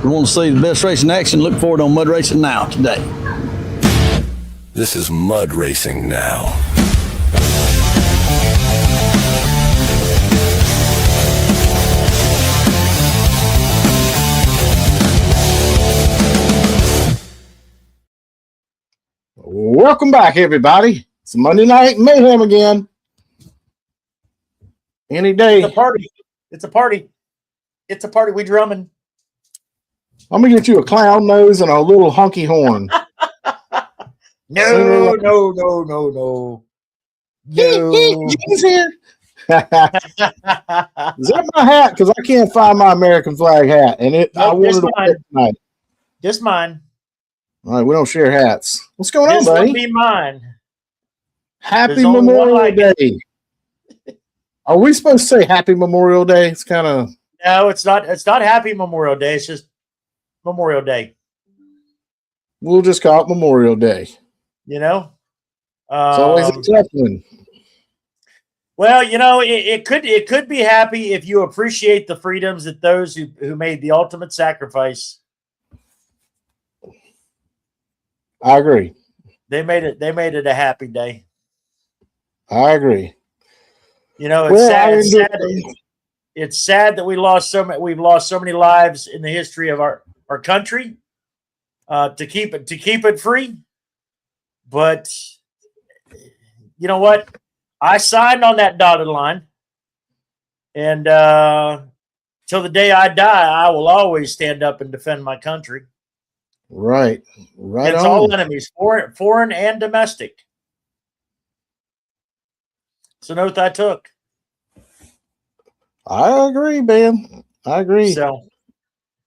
You want to see the best racing action? Look for it on Mud Racing Now today. This is Mud Racing Now. Welcome back, everybody. It's Monday Night Mayhem again. Any day. It's a party. It's a party. It's a party. We drumming. I'm going to get you a clown nose and a little honky horn. No. He's here. Is that my hat? Because I can't find my American flag hat. And I wanted to wear it tonight. Just mine. All right, we don't share hats. What's going on, buddy? This will be mine. Happy Memorial Day. Are we supposed to say Happy Memorial Day? It's kind of... No, it's not. It's not Happy Memorial Day. It's just Memorial Day. We'll just call it Memorial Day. You know? It's always a tough one. Well, you know, it could be happy if you appreciate the freedoms that those who made the ultimate sacrifice. I agree. They made it a happy day. I agree. You know, it's sad. It's sad that we've lost so many lives in the history of our country to keep it free. But you know what? I signed on that dotted line, and till the day I die, I will always stand up and defend my country. Right. It's all enemies, foreign and domestic. It's an oath I took. I agree, man. I agree. So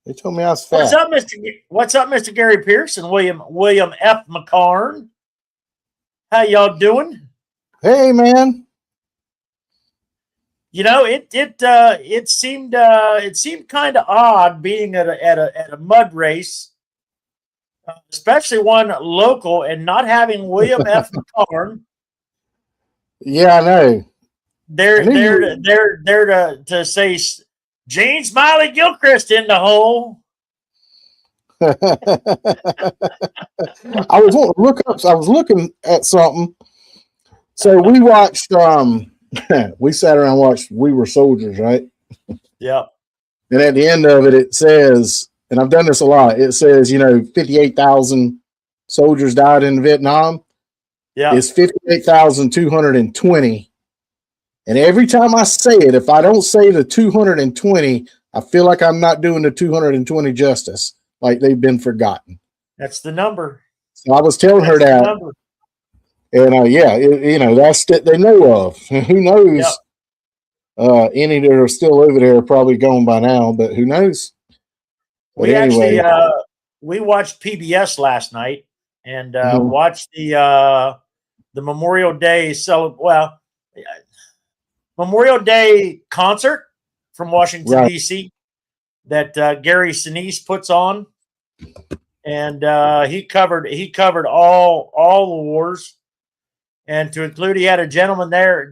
they told me I was fat. What's up, Mr. Gary Pierce and William F. McCarn? How y'all doing? Hey, man. You know, it seemed kind of odd being at a mud race, especially one local, and not having William F. McCarn. Yeah, I know. They're there to say Gene Smiley Gilchrist in the hole. I was looking at something. So we watched we sat around and watched We Were Soldiers, right? Yeah. And at the end of it, it says, and I've done this a lot, it says, 58,000 soldiers died in Vietnam. Yeah. It's 58,220. And every time I say it, if I don't say the 220, I feel like I'm not doing the 220 justice, like they've been forgotten. That's the number. So I was telling her that. And that's that they know of. Who knows? Yep. Any that are still over there are probably gone by now, but who knows? We watched PBS last night and watched the Memorial Day Memorial Day concert from Washington D.C. that Gary Sinise puts on, and he covered all the wars. And to include, he had a gentleman there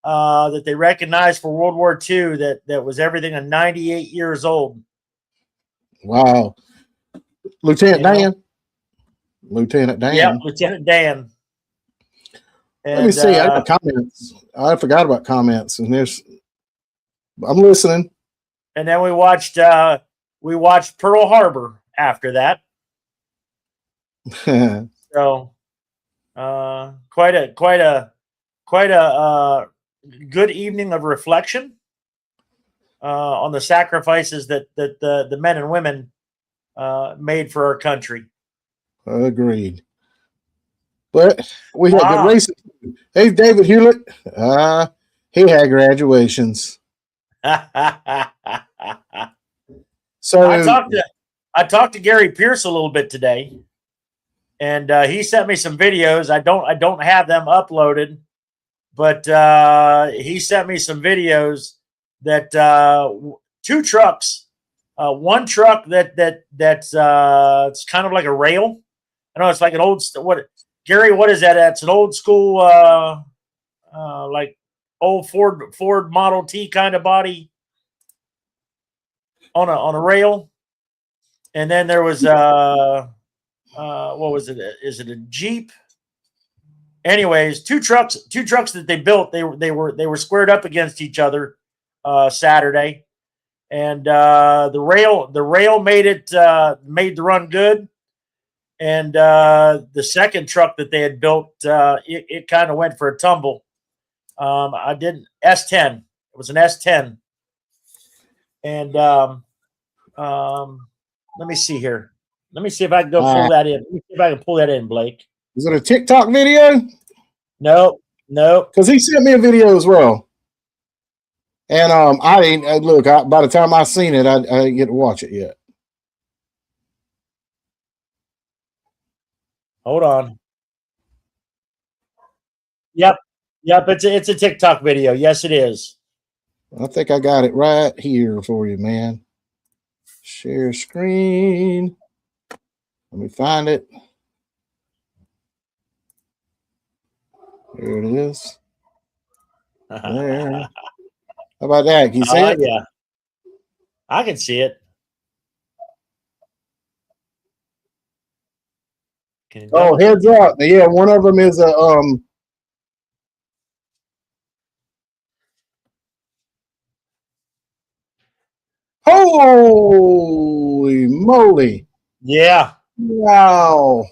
that they recognized for World War II that was everything at 98 years old. Wow. Lieutenant Dan. Yeah, Lieutenant Dan. And, let me see. I got comments. I forgot about comments. And I'm listening. And then we watched Pearl Harbor after that. So quite a good evening of reflection on the sacrifices that the men and women made for our country. Agreed. But we had good racing. Hey, David Hewlett. He had graduations. So I talked to Gary Pierce a little bit today. And he sent me some videos. I don't have them uploaded, but he sent me some videos that two trucks, one truck that's it's kind of like a rail. I know it's like an old Gary, what is that? It's an old school like old Ford Model T kind of body on a rail. And then there was what was it? Is it a Jeep? Anyways, two trucks that they built. They were squared up against each other Saturday, and the rail made the run good. And the second truck that they had built, it kind of went for a tumble. I didn't S10. It was an S10, and let me see here. Let me see if I can go pull that in. Let me see if I can pull that in, Blake. Is it a TikTok video? No. Because he sent me a video as well. And I didn't look. By the time I seen it, I didn't get to watch it yet. Hold on. Yep. It's a TikTok video. Yes, it is. I think I got it right here for you, man. Share screen. Let me find it. There it is. There. How about that? Can you see it? Yeah. I can see it. Oh, heads up. Yeah, one of them is a holy moly. Yeah. Wow.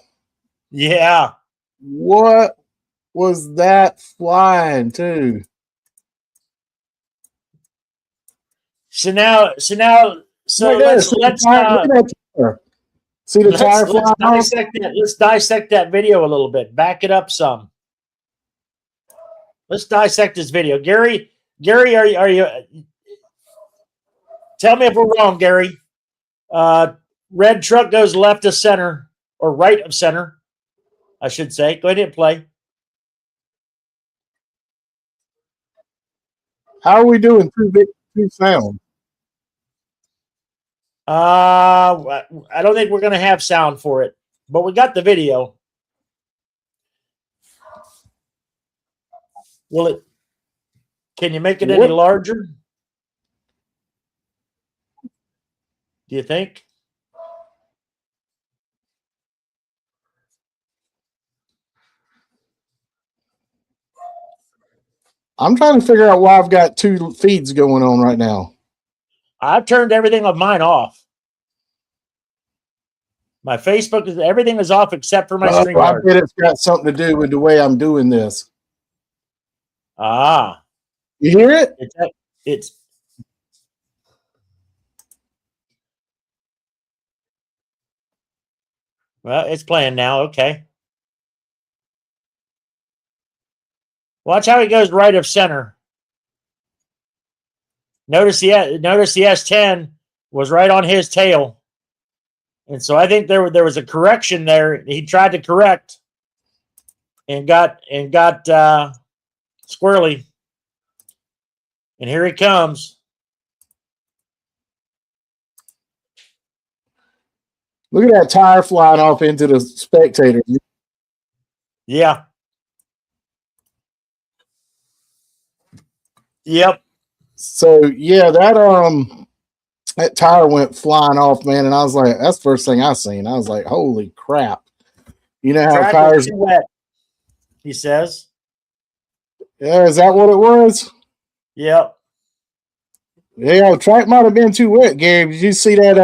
Yeah. What was that flying to? So let's see the tire flying off? Let's dissect that video a little bit. Back it up some. Let's dissect this video. Gary, are you tell me if we're wrong, Gary. Red truck goes left of center, or right of center, I should say. Go ahead and play. How are we doing? Two sound. I don't think we're going to have sound for it, but we got the video. Will it? Can you make it any larger? Do you think? I'm trying to figure out why I've got two feeds going on right now. I've turned everything of mine off. My Facebook everything is off except for my stream. I bet it's got something to do with the way I'm doing this. Ah, you hear it? It's well, it's playing now. Okay. Watch how he goes right of center. Notice the S10 was right on his tail. And so I think there was a correction there. He tried to correct and got squirrely. And here he comes. Look at that tire flying off into the spectator. Yeah. Yep. So yeah, that tire went flying off, man, and I was like, that's the first thing I seen. I was like, holy crap. You know how tires too wet, he says. Yeah, is that what it was? Yep. Yeah, track might have been too wet, Gary. Did you see that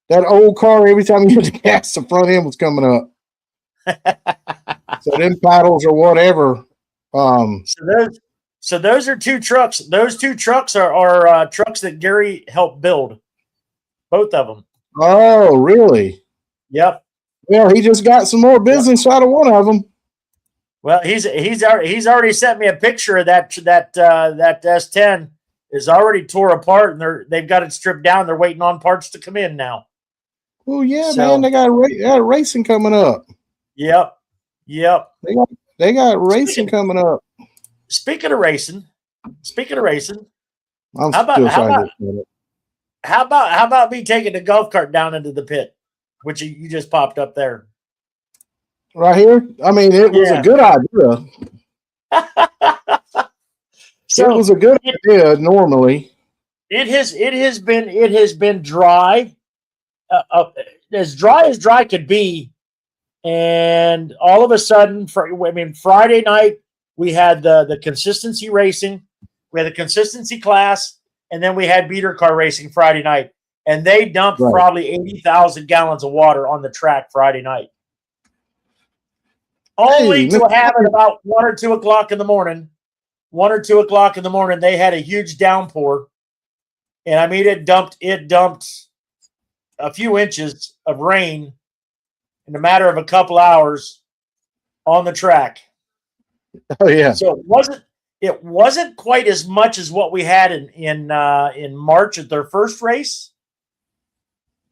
that old car, every time you hit the gas, the front end was coming up. So them paddles or whatever. So those are two trucks. Those two trucks are trucks that Gary helped build. Both of them. Oh, really? Yep. Well, he just got some more business out of one of them. Well, he's already sent me a picture of that S10 is already tore apart, and they've got it stripped down. They're waiting on parts to come in now. Well, yeah, man, they got racing coming up. Yep. They got racing coming up. Speaking of racing, I'm how still trying to get it. How about me taking the golf cart down into the pit, which you just popped up there? Right here? I mean, it was a good idea. So it was a good idea normally. It has been dry, as dry could be, and all of a sudden, Friday night we had the consistency racing, we had the consistency class, and then we had beater car racing Friday night, and they dumped probably 80,000 gallons of water on the track Friday night, only to have it about 1 or 2 o'clock in the morning. 1 or 2 o'clock in the morning, they had a huge downpour, and I mean it dumped a few inches of rain in a matter of a couple hours on the track. Oh yeah. So it wasn't quite as much as what we had in March at their first race.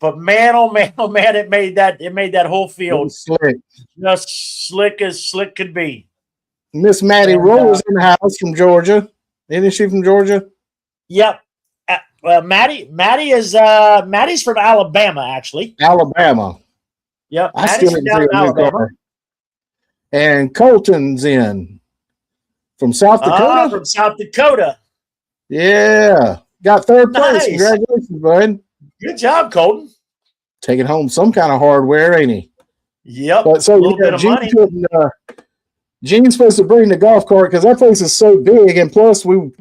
But man, oh man, oh man, it made that whole field just slick as slick could be. Miss Maddie Roller's in the house from Georgia. Isn't she from Georgia? Yep. Maddie's from Alabama, actually. Alabama. Yep. I still didn't see Alabama. And Colton's in from South Dakota. From South Dakota. Yeah. Got third place. Nice. Congratulations, bud. Good job, Colton. Taking home some kind of hardware, ain't he? Yep. But so a little bit of money. Gene's supposed to bring the golf cart because that place is so big, and plus when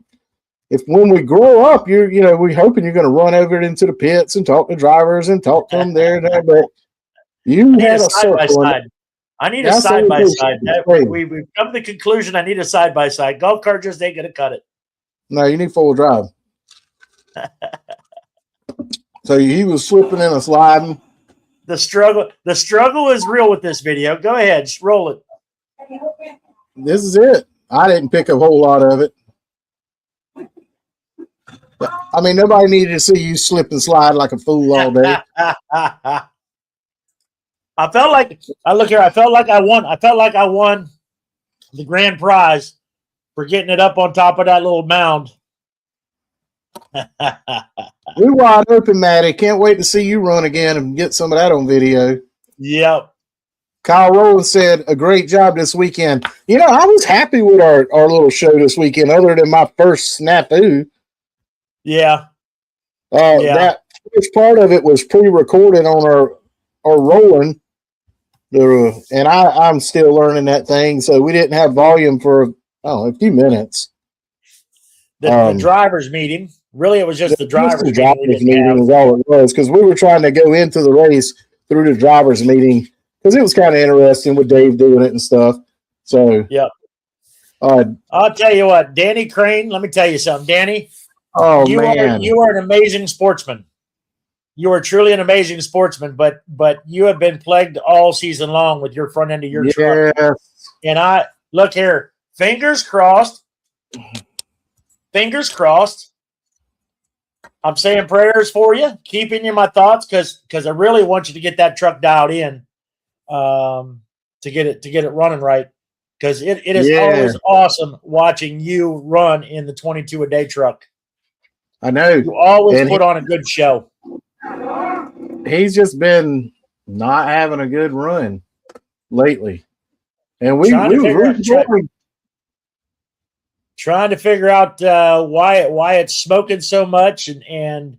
we grow up, we hoping you're going to run over into the pits and talk to drivers and talk to them there and there. But you had a side by side. I need a side by side. We've come to the conclusion I need a side by side. Golf cart just ain't going to cut it. No, you need 4-wheel drive. So he was slipping and sliding. The struggle is real with this video. Go ahead, roll it. This is it. I didn't pick a whole lot of it. I mean, nobody needed to see you slip and slide like a fool all day. I felt like I won the grand prize for getting it up on top of that little mound. We're wide open, Matty. Can't wait to see you run again and get some of that on video. Yep. Kyle Rowland said, a great job this weekend. I was happy with our little show this weekend, other than my first snafu. Yeah. That first part of it was pre-recorded on our Roland. And I'm still learning that thing, so we didn't have volume for a few minutes. The driver's meeting. Really, it was just the driver's meeting is all it was, because we were trying to go into the race through the driver's meeting, because it was kind of interesting with Dave doing it and stuff. So, yeah. I'll tell you what, Danny Crane, let me tell you something. Danny, you are an amazing sportsman. You are truly an amazing sportsman, but you have been plagued all season long with your front end of your truck. And I look here, fingers crossed. Fingers crossed. I'm saying prayers for you, keeping you in my thoughts, because I really want you to get that truck dialed in, to get it running right. Because it is always awesome watching you run in the 22 a day truck. I know. You always put on a good show. He's just been not having a good run lately. And we were trying to figure out why it's smoking so much, and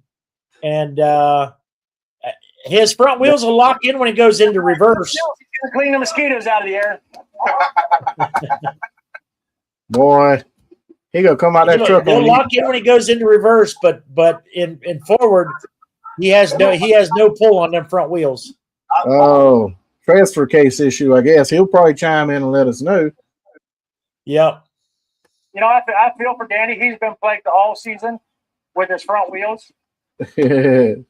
his front wheels will lock in when he goes into reverse. Clean the mosquitoes out of the air. Boy, he gonna come out that truck. He'll lock in when he goes into reverse, but in forward, he has no pull on them front wheels. Oh, transfer case issue, I guess. He'll probably chime in and let us know. Yep. I feel for Danny. He's been plagued all season with his front wheels. You're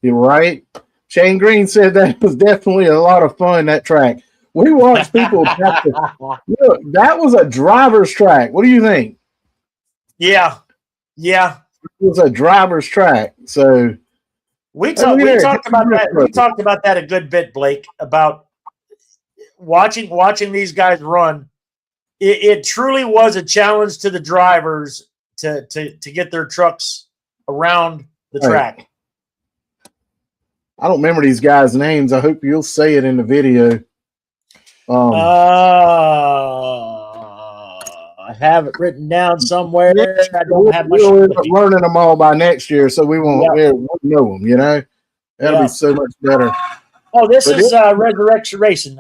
right. Shane Green said that was definitely a lot of fun, that track. We watched people look, that was a driver's track. What do you think? Yeah. It was a driver's track. So we talked about that. We talked about that a good bit, Blake, about watching these guys run. It truly was a challenge to the drivers to get their trucks around the track. I don't remember these guys' names. I hope you'll say it in the video. I have it written down somewhere. I don't We'll, have much. we'll end up learning them all by next year, so we won't we'll know them. You know, that'll be so much better. Oh, this is Resurrection Racing.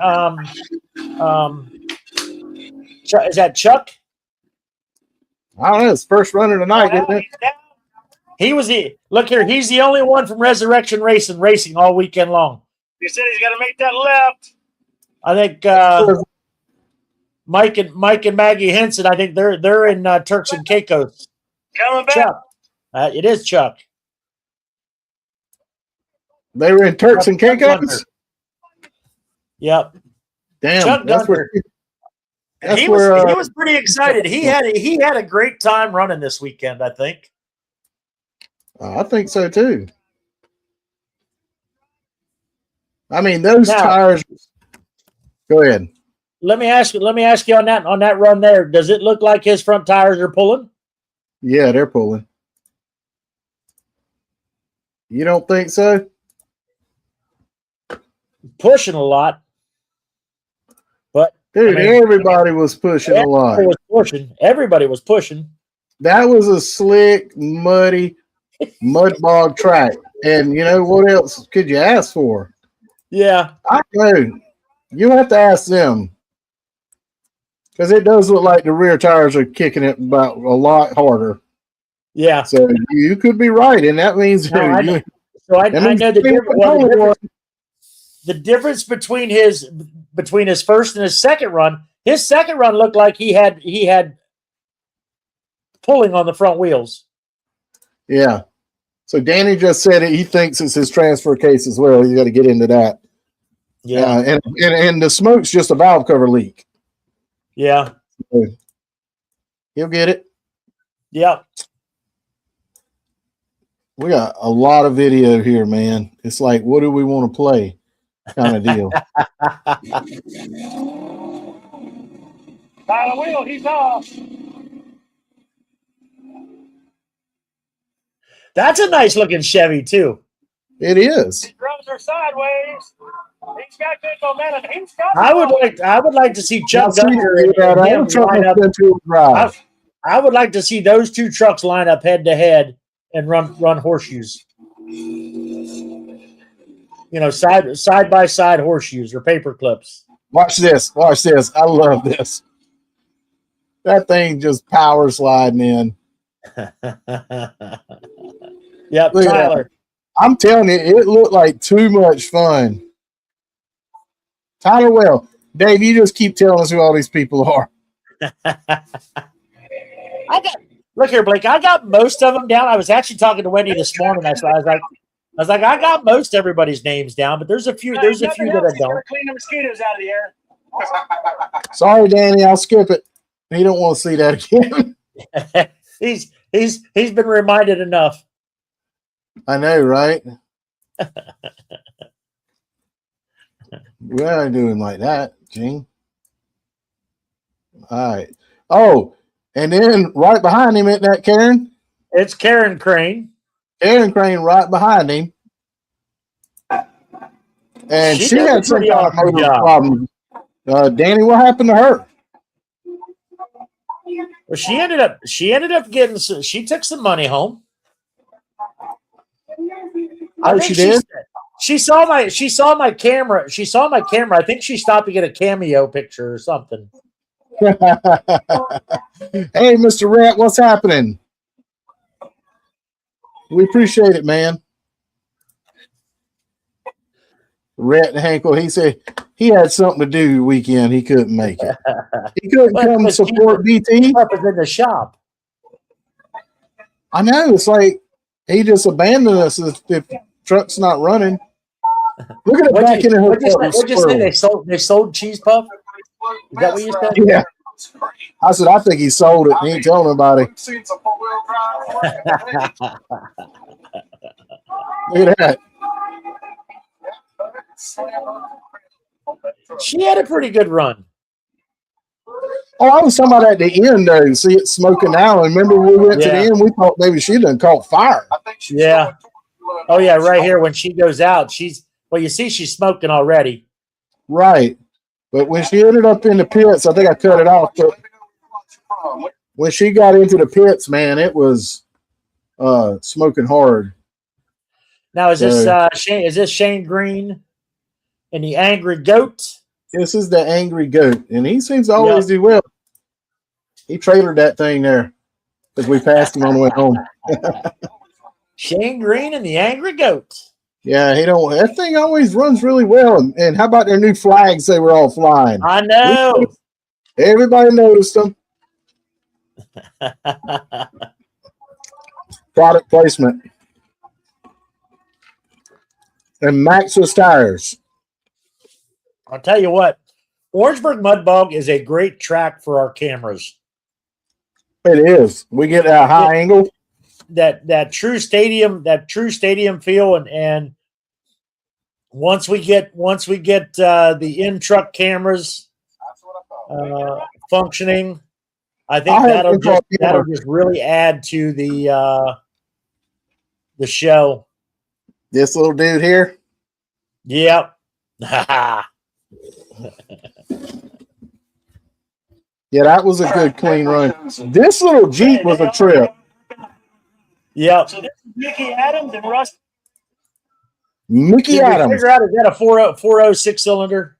Is that Chuck? I don't know. It's first runner tonight, isn't it? He was look here. He's the only one from Resurrection racing all weekend long. He said he's got to make that left. I think Mike and Maggie Henson. I think they're in Turks and Caicos. Coming back. Chuck. It is Chuck. They were in Turks and Caicos. Yep. Damn, Chuck that's where. He was pretty excited. He had a great time running this weekend, I think. I think so too. I mean, those tires. Go ahead. Let me ask you on that run there. Does it look like his front tires are pulling? Yeah, they're pulling. You don't think so? Pushing a lot. But dude, everybody was pushing a lot. Everybody was pushing. That was a slick, muddy, mud bog track. And you know what else could you ask for? Yeah. I know. You have to ask them. Because it does look like the rear tires are kicking it about a lot harder. Yeah. So you could be right. And that means I know the difference between his first and his second run. His second run looked like he had pulling on the front wheels. Yeah. So Danny just said he thinks it's his transfer case as well. You got to get into that. Yeah. And the smoke's just a valve cover leak. Yeah. So he'll get it. Yep. We got a lot of video here, man. It's like, what do we want to play? Kind of deal. Tyler Wheel, he's off. That's a nice looking Chevy too. It is. His drums are sideways. He's got good momentum. I would like to see Chuck Gunter I would like to see those two trucks line up head to head and run horseshoes. You know, side by side horseshoes or paper clips. Watch this. Watch this. I love this. That thing just power sliding in. Yep, Tyler. I'm telling you, it looked like too much fun. Tyler Well, Dave, you just keep telling us who all these people are. Look here, Blake. I got most of them down. I was actually talking to Wendy this morning. I was like, I got most everybody's names down, but there's a few. There's a few that I don't. Clean the mosquitoes out of the air. Sorry, Danny. I'll skip it. He don't want to see that again. He's been reminded enough. I know, right? We ain't doing like that, Gene. All right. Oh, and then right behind him, isn't that Karen? It's Karen Crane. Karen Crane right behind him. And she had some kind of motor problem. Danny, what happened to her? Well, she ended up getting. She took some money home. Oh, she did. She saw my camera. She saw my camera. I think she stopped to get a cameo picture or something. Hey, Mr. Rat, what's happening? We appreciate it, man. Rat and Hankel, he said he had something to do weekend. He couldn't make it. He couldn't come support BT. Up in the shop. I know. It's like he just abandoned us if truck's not running. Look at it back in the hotel. What'd you say? They sold cheese puff? Is that what you said? Yeah. I said, I think he sold it. He ain't telling nobody. Look at that. She had a pretty good run. Oh, I was talking about at the end, though. See it smoking now. And remember when we went to the end, we thought maybe she done caught fire. Yeah. Oh, yeah, right here when she goes out, you see she's smoking already. Right. But when she ended up in the pits, I think I cut it off. But when she got into the pits, man, it was smoking hard. Now is this Shane? Is this Shane Green and the Angry Goat? This is the Angry Goat, and he seems to always do well. He trailered that thing there because we passed him on the way home. Shane Green and the Angry Goat. Yeah, he don't. That thing always runs really well. And how about their new flags they were all flying? I know. Everybody noticed them. Product placement. And Maxxis tires. I'll tell you what, Orangeburg Mud Bog is a great track for our cameras. It is. We get a high angle. That true stadium feel, and once we get the in truck cameras functioning, I think that'll just really add to the show. This little dude here. Yep. Yeah, that was a good clean run. This little Jeep was a trip. Yep. So this is Mickey Adams and Russ. Mickey Adams. Figure out, is that a 406 cylinder?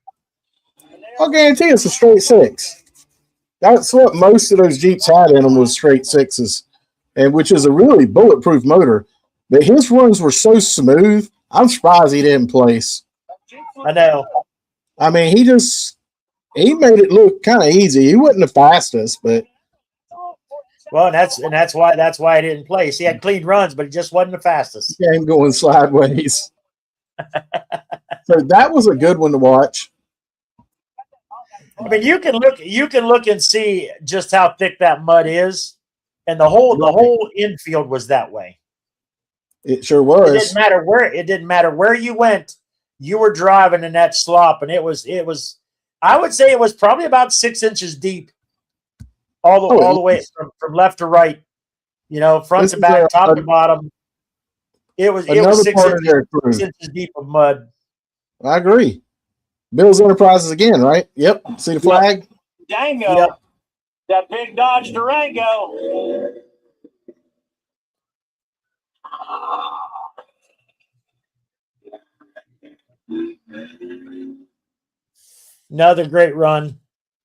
I'll guarantee it's a straight six. That's what most of those Jeeps had in them, was straight sixes, and which is a really bulletproof motor. But his runs were so smooth, I'm surprised he didn't place. I know. I mean, he made it look kind of easy. He wasn't the fastest, but well, and that's why I didn't place. He had clean runs, but he just wasn't the fastest. he ain't going sideways. So that was a good one to watch. I mean, you can look and see just how thick that mud is, and the whole infield was that way. It sure was. It didn't matter where you went. You were driving in that slop, and it was. I would say it was probably about 6 inches deep, all the way from left to right. You know, front to back, top to bottom. It was 6 inches deep of mud. I agree. Bill's Enterprises again, right? Yep. See the flag? Dango. Yep. That big Dodge Durango. Another great run.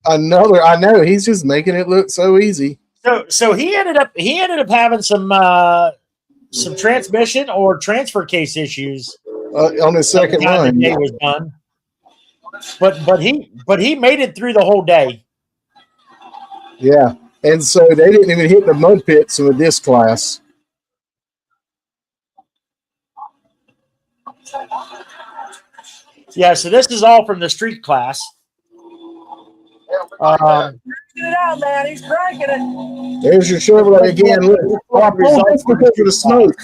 I know. He's just making it look so easy. So he ended up having some transmission or transfer case issues on his second run. The day was done. But he made it through the whole day. Yeah, and so they didn't even hit the mud pits with this class. Yeah, so this is all from the street class. Get it out, man. He's cranking it. There's your Chevrolet again. Look, that's because of the smoke.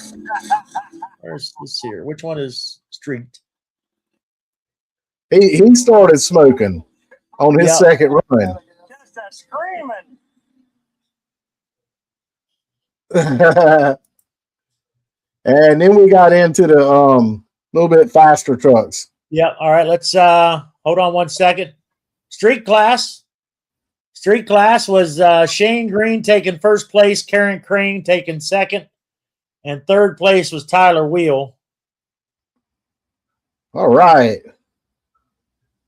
Let's see here. Which one is streaked? He started smoking on his second run. Just a screaming. And then we got into the little bit faster trucks. Yeah. All right. Let's hold on 1 second. Street class was Shane Green taking first place, Karen Crane taking second, and third place was Tyler Wheel. All right.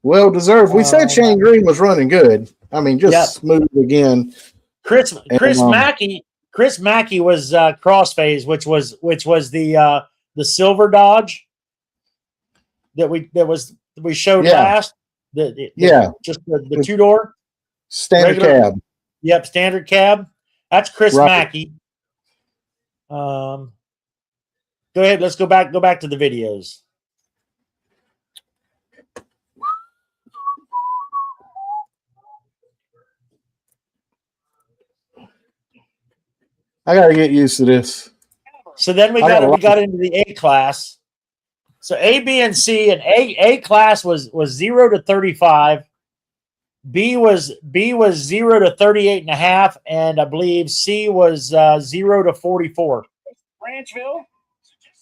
Well deserved. We said Shane Green was running good. I mean, just smooth again. Chris Mackey was crossphase, which was the silver Dodge that we showed last. Just the two-door standard cab. Yep, standard cab. That's Chris Mackey. Go ahead. Let's go back to the videos. I got to get used to this. So then we got into the A class. So A, B, and C, and A class was 0 to 35. B was 0 to 38.5, and I believe C was 0 to 44. Ranchville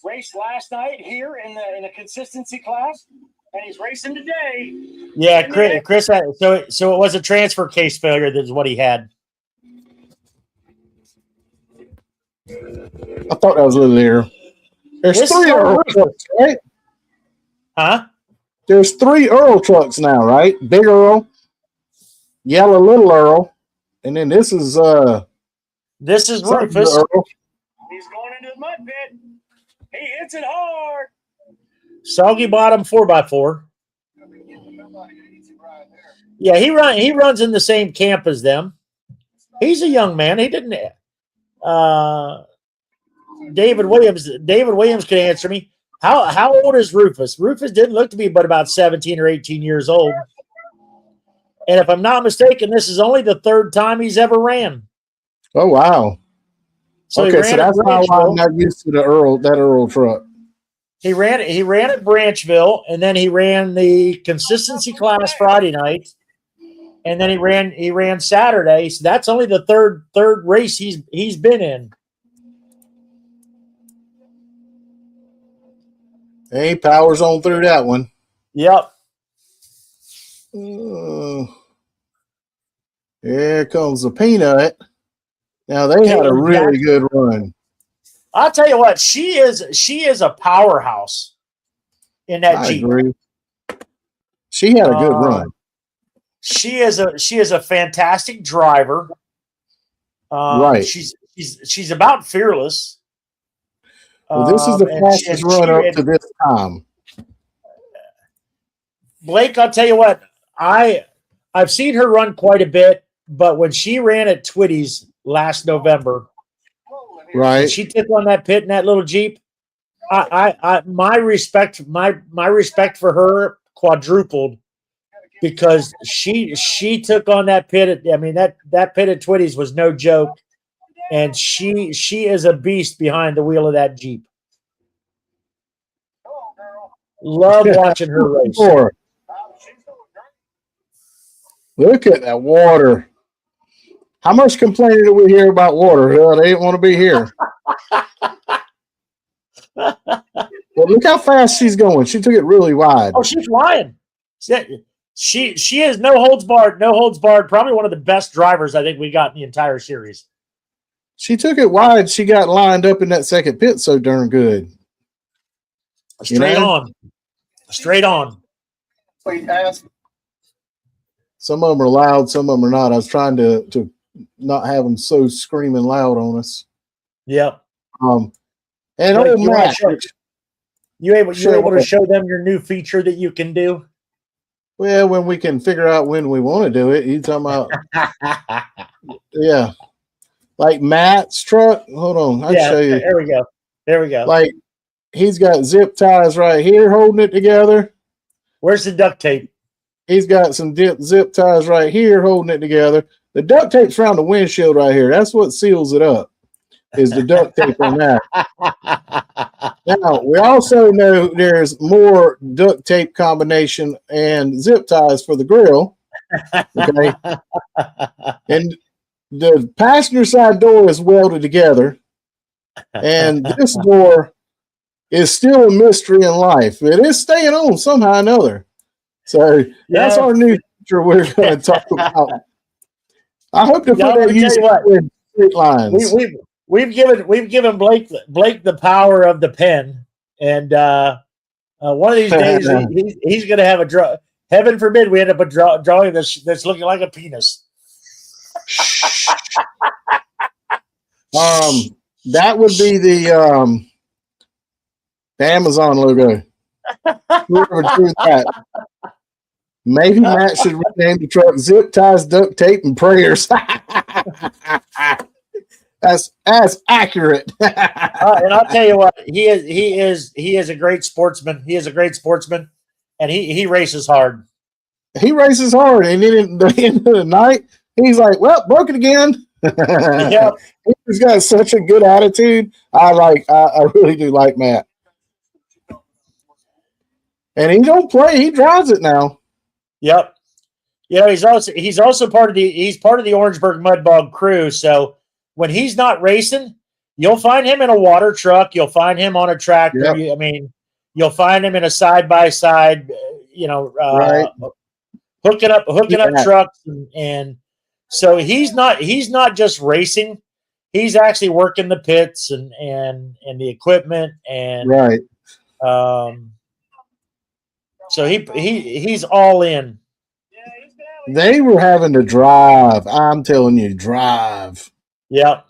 raced last night here in the consistency class, and he's racing today. Yeah, Chris had, so it was a transfer case failure. That is what he had. I thought that was a little there. There's This three is Earl our- trucks, right? Huh? There's 3 Earl trucks now, right? Big Earl, yellow little Earl, and then this is This is something Rufus. Earl. He's going into the mud pit. He hits it hard. Soggy bottom 4x4. Yeah, he runs in the same camp as them. He's a young man. He didn't. David Williams can answer me. How old is Rufus? Rufus didn't look to be but about 17 or 18 years old. And if I'm not mistaken, this is only the 3rd time he's ever ran. Oh wow. So Okay, so that's how I'm not used to that Earl truck. He ran at Branchville, and then he ran the consistency class Friday night, and then he ran Saturday. So that's only the third race he's been in. Hey, powers on through that one. Yep. Here comes the Peanut. Now they had a really good run. I'll tell you what, she is a powerhouse in that Jeep. Agree. She had a good run. She is a fantastic driver. Right. She's about fearless. Well, this is the fastest run up to this time. Blake, I'll tell you what, I've seen her run quite a bit, but when she ran at Twitty's last November, right, she took on that pit in that little Jeep. My respect for her quadrupled because she took on that pit. That pit at Twitty's was no joke, and she is a beast behind the wheel of that Jeep. Love watching her race. Look at that water. How much complaining did we hear about water? They didn't want to be here. Well, look how fast she's going. She took it really wide. Oh, she's flying. She is no holds barred. Probably one of the best drivers I think we got in the entire series. She took it wide. She got lined up in that second pit so darn good. Straight on. Some of them are loud, some of them are not. I was trying to not have them so screaming loud on us. Yep. And old Matt, you able to show them your new feature that you can do? Well, when we can figure out when we want to do it. You talking about? Yeah, like Matt's truck. Hold on, I'll show you. There we go. Like he's got zip ties right here holding it together. Where's the duct tape? He's got some zip ties right here holding it together. The duct tape's around the windshield right here. That's what seals it up, is the duct tape on that. Now, we also know there's more duct tape combination and zip ties for the grill. Okay. And the passenger side door is welded together. And this door is still a mystery in life. It is staying on somehow or another. So that's our new feature we're going to talk about. I hope to put that use in straight lines. We've given Blake the power of the pen, and one of these days he's going to have a draw. Heaven forbid we end up a drawing that's looking like a penis. That would be the Amazon logo. Whoever drew that. Maybe Matt should rename the truck Zip Ties, Duct Tape, and Prayers. That's accurate. And I'll tell you what, he is a great sportsman. He is a great sportsman, and he races hard. He races hard, and then at the end of the night, he's like, "Well, broke it again." Yep. He's got such a good attitude. I really do like Matt. And he don't play. He drives it now. Yep. You know, he's also part of the Orangeburg Mud Bog crew. So when he's not racing, you'll find him in a water truck. You'll find him on a tractor. Yep. You'll find him in a side by side. Right. Hooking up trucks, and so he's not just racing. he's actually working the pits and the equipment and Right. So he's all in. They were having to drive. I'm telling you, drive. Yep.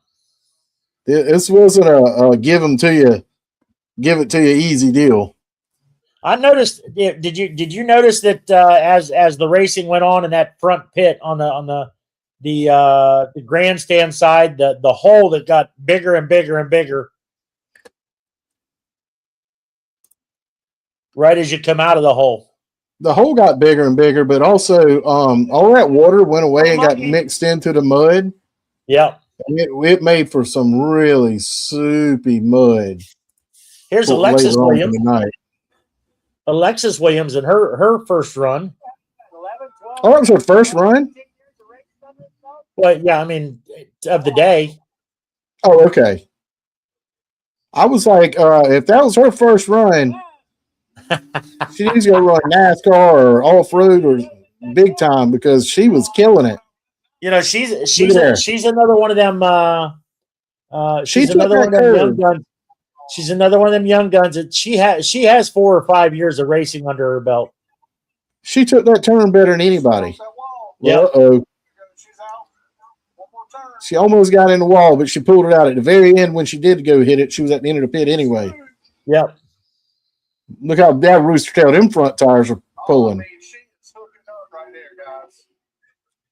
This wasn't a give it to you easy deal. I noticed. Did you notice that as the racing went on in that front pit on the grandstand side, the hole that got bigger and bigger and bigger right as you come out of the hole. The hole got bigger and bigger, but also all that water went away and got mixed into the mud. Yep. And it made for some really soupy mud. Here's Alexis Williams. Alexis Williams in her first run. Oh, that was her first run? Well, yeah, I mean, of the day. Oh, okay. I was like, if that was her first run, she needs to go run NASCAR or off-road or big time because she was killing it. You know, she's another one of them. She's another one of them young guns. She's another one of them young guns that she has 4 or 5 years of racing under her belt. She took that turn better than anybody. Yeah. Uh-oh. She almost got in the wall, but she pulled it out at the very end when she did go hit it. She was at the end of the pit anyway. Yep. Look how that rooster tail them front tires are pulling.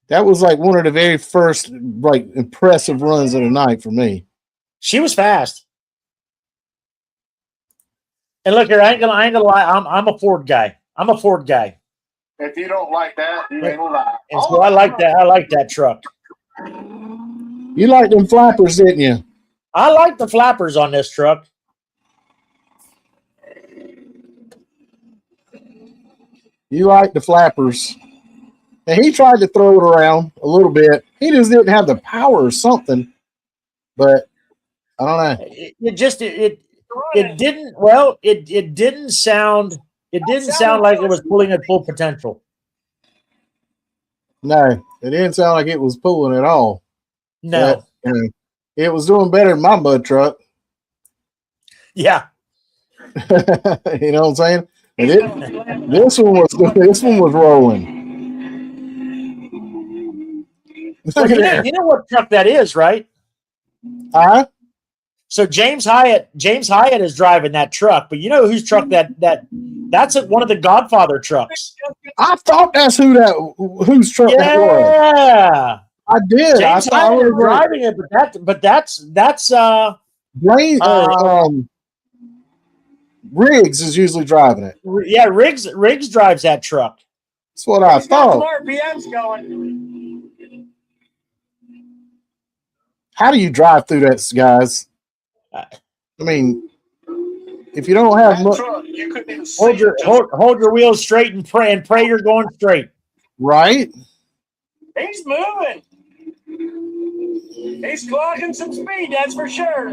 That was like one of the very first like impressive runs of the night for me. She was fast. And look here, I ain't gonna lie. I'm a Ford guy. I'm a Ford guy. If you don't like that, you ain't lying. And so I like that. I like that truck. You liked them flappers, didn't you? I like the flappers on this truck. You liked the flappers. And he tried to throw it around a little bit. He just didn't have the power or something. But I don't know. It didn't sound like it was pulling at full potential. No, it didn't sound like it was pulling at all. No. But, it was doing better than my mud truck. Yeah. You know what I'm saying? And this one was rolling. Well, you know what truck that is, right? Huh? So James Hyatt is driving that truck, but you know whose truck that's one of the Godfather trucks. I thought that's whose truck that was. Yeah, I did. James Hyatt is driving it, but that's Blaine Riggs is usually driving it. Yeah, Riggs drives that truck. That's what I thought. RPM's going. How do you drive through that, guys? I mean, if you don't have much, you couldn't even hold your wheels straight and pray you're going straight. Right? He's moving. He's clocking some speed, that's for sure.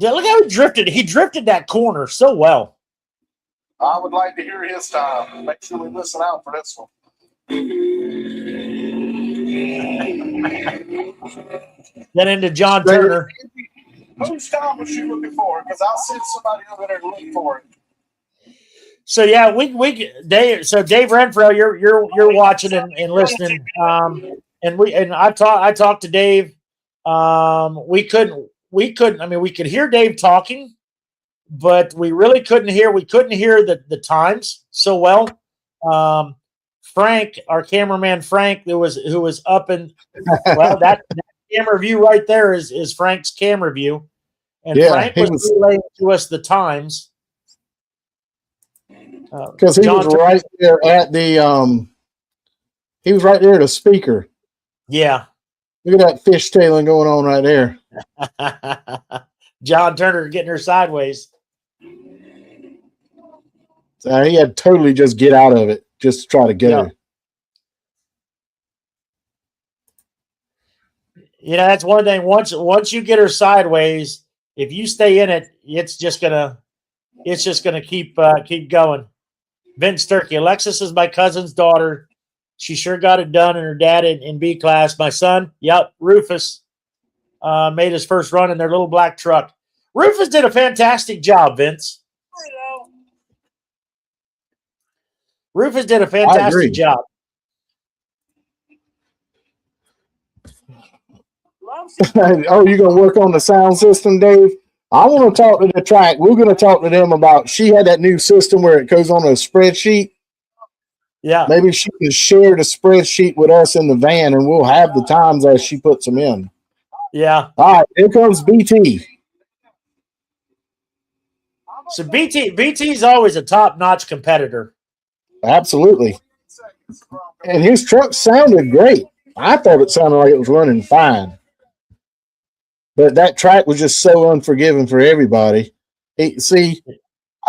Yeah, look how he drifted. He drifted that corner so well. I would like to hear his time. Make sure we listen out for this one. Then into John Turner. Whose time was she looking for? Because I'll send somebody over there to look for it. So yeah, so Dave Renfro, you're watching and listening. And I talked to Dave. We couldn't. I mean, we could hear Dave talking, but we really couldn't hear. We couldn't hear the times so well. Frank, our cameraman Frank, who was up in that camera view right there is Frank's camera view, and Frank was relaying to us the times because he was right there at the he was right there at the speaker. Yeah, look at that fishtailing going on right there. John Turner getting her sideways. So he had to totally just get out of it just to try to go. Yeah. You know, that's one thing. Once you get her sideways, if you stay in it, it's just gonna keep going. Vince Turkey, Alexis is my cousin's daughter. She sure got it done, and her dad in B class. My son, yep, Rufus. made his first run in their little black truck. Rufus did a fantastic job, Vince. Rufus did a fantastic job. Oh, you're going to work on the sound system, Dave? I want to talk to the track. We're going to talk to them about, she had that new system where it goes on a spreadsheet. Yeah. Maybe she can share the spreadsheet with us in the van, and we'll have the times as she puts them in. Yeah. All right, here comes BT. So BT is always a top-notch competitor. Absolutely. And his truck sounded great. I thought it sounded like it was running fine. But that track was just so unforgiving for everybody. I think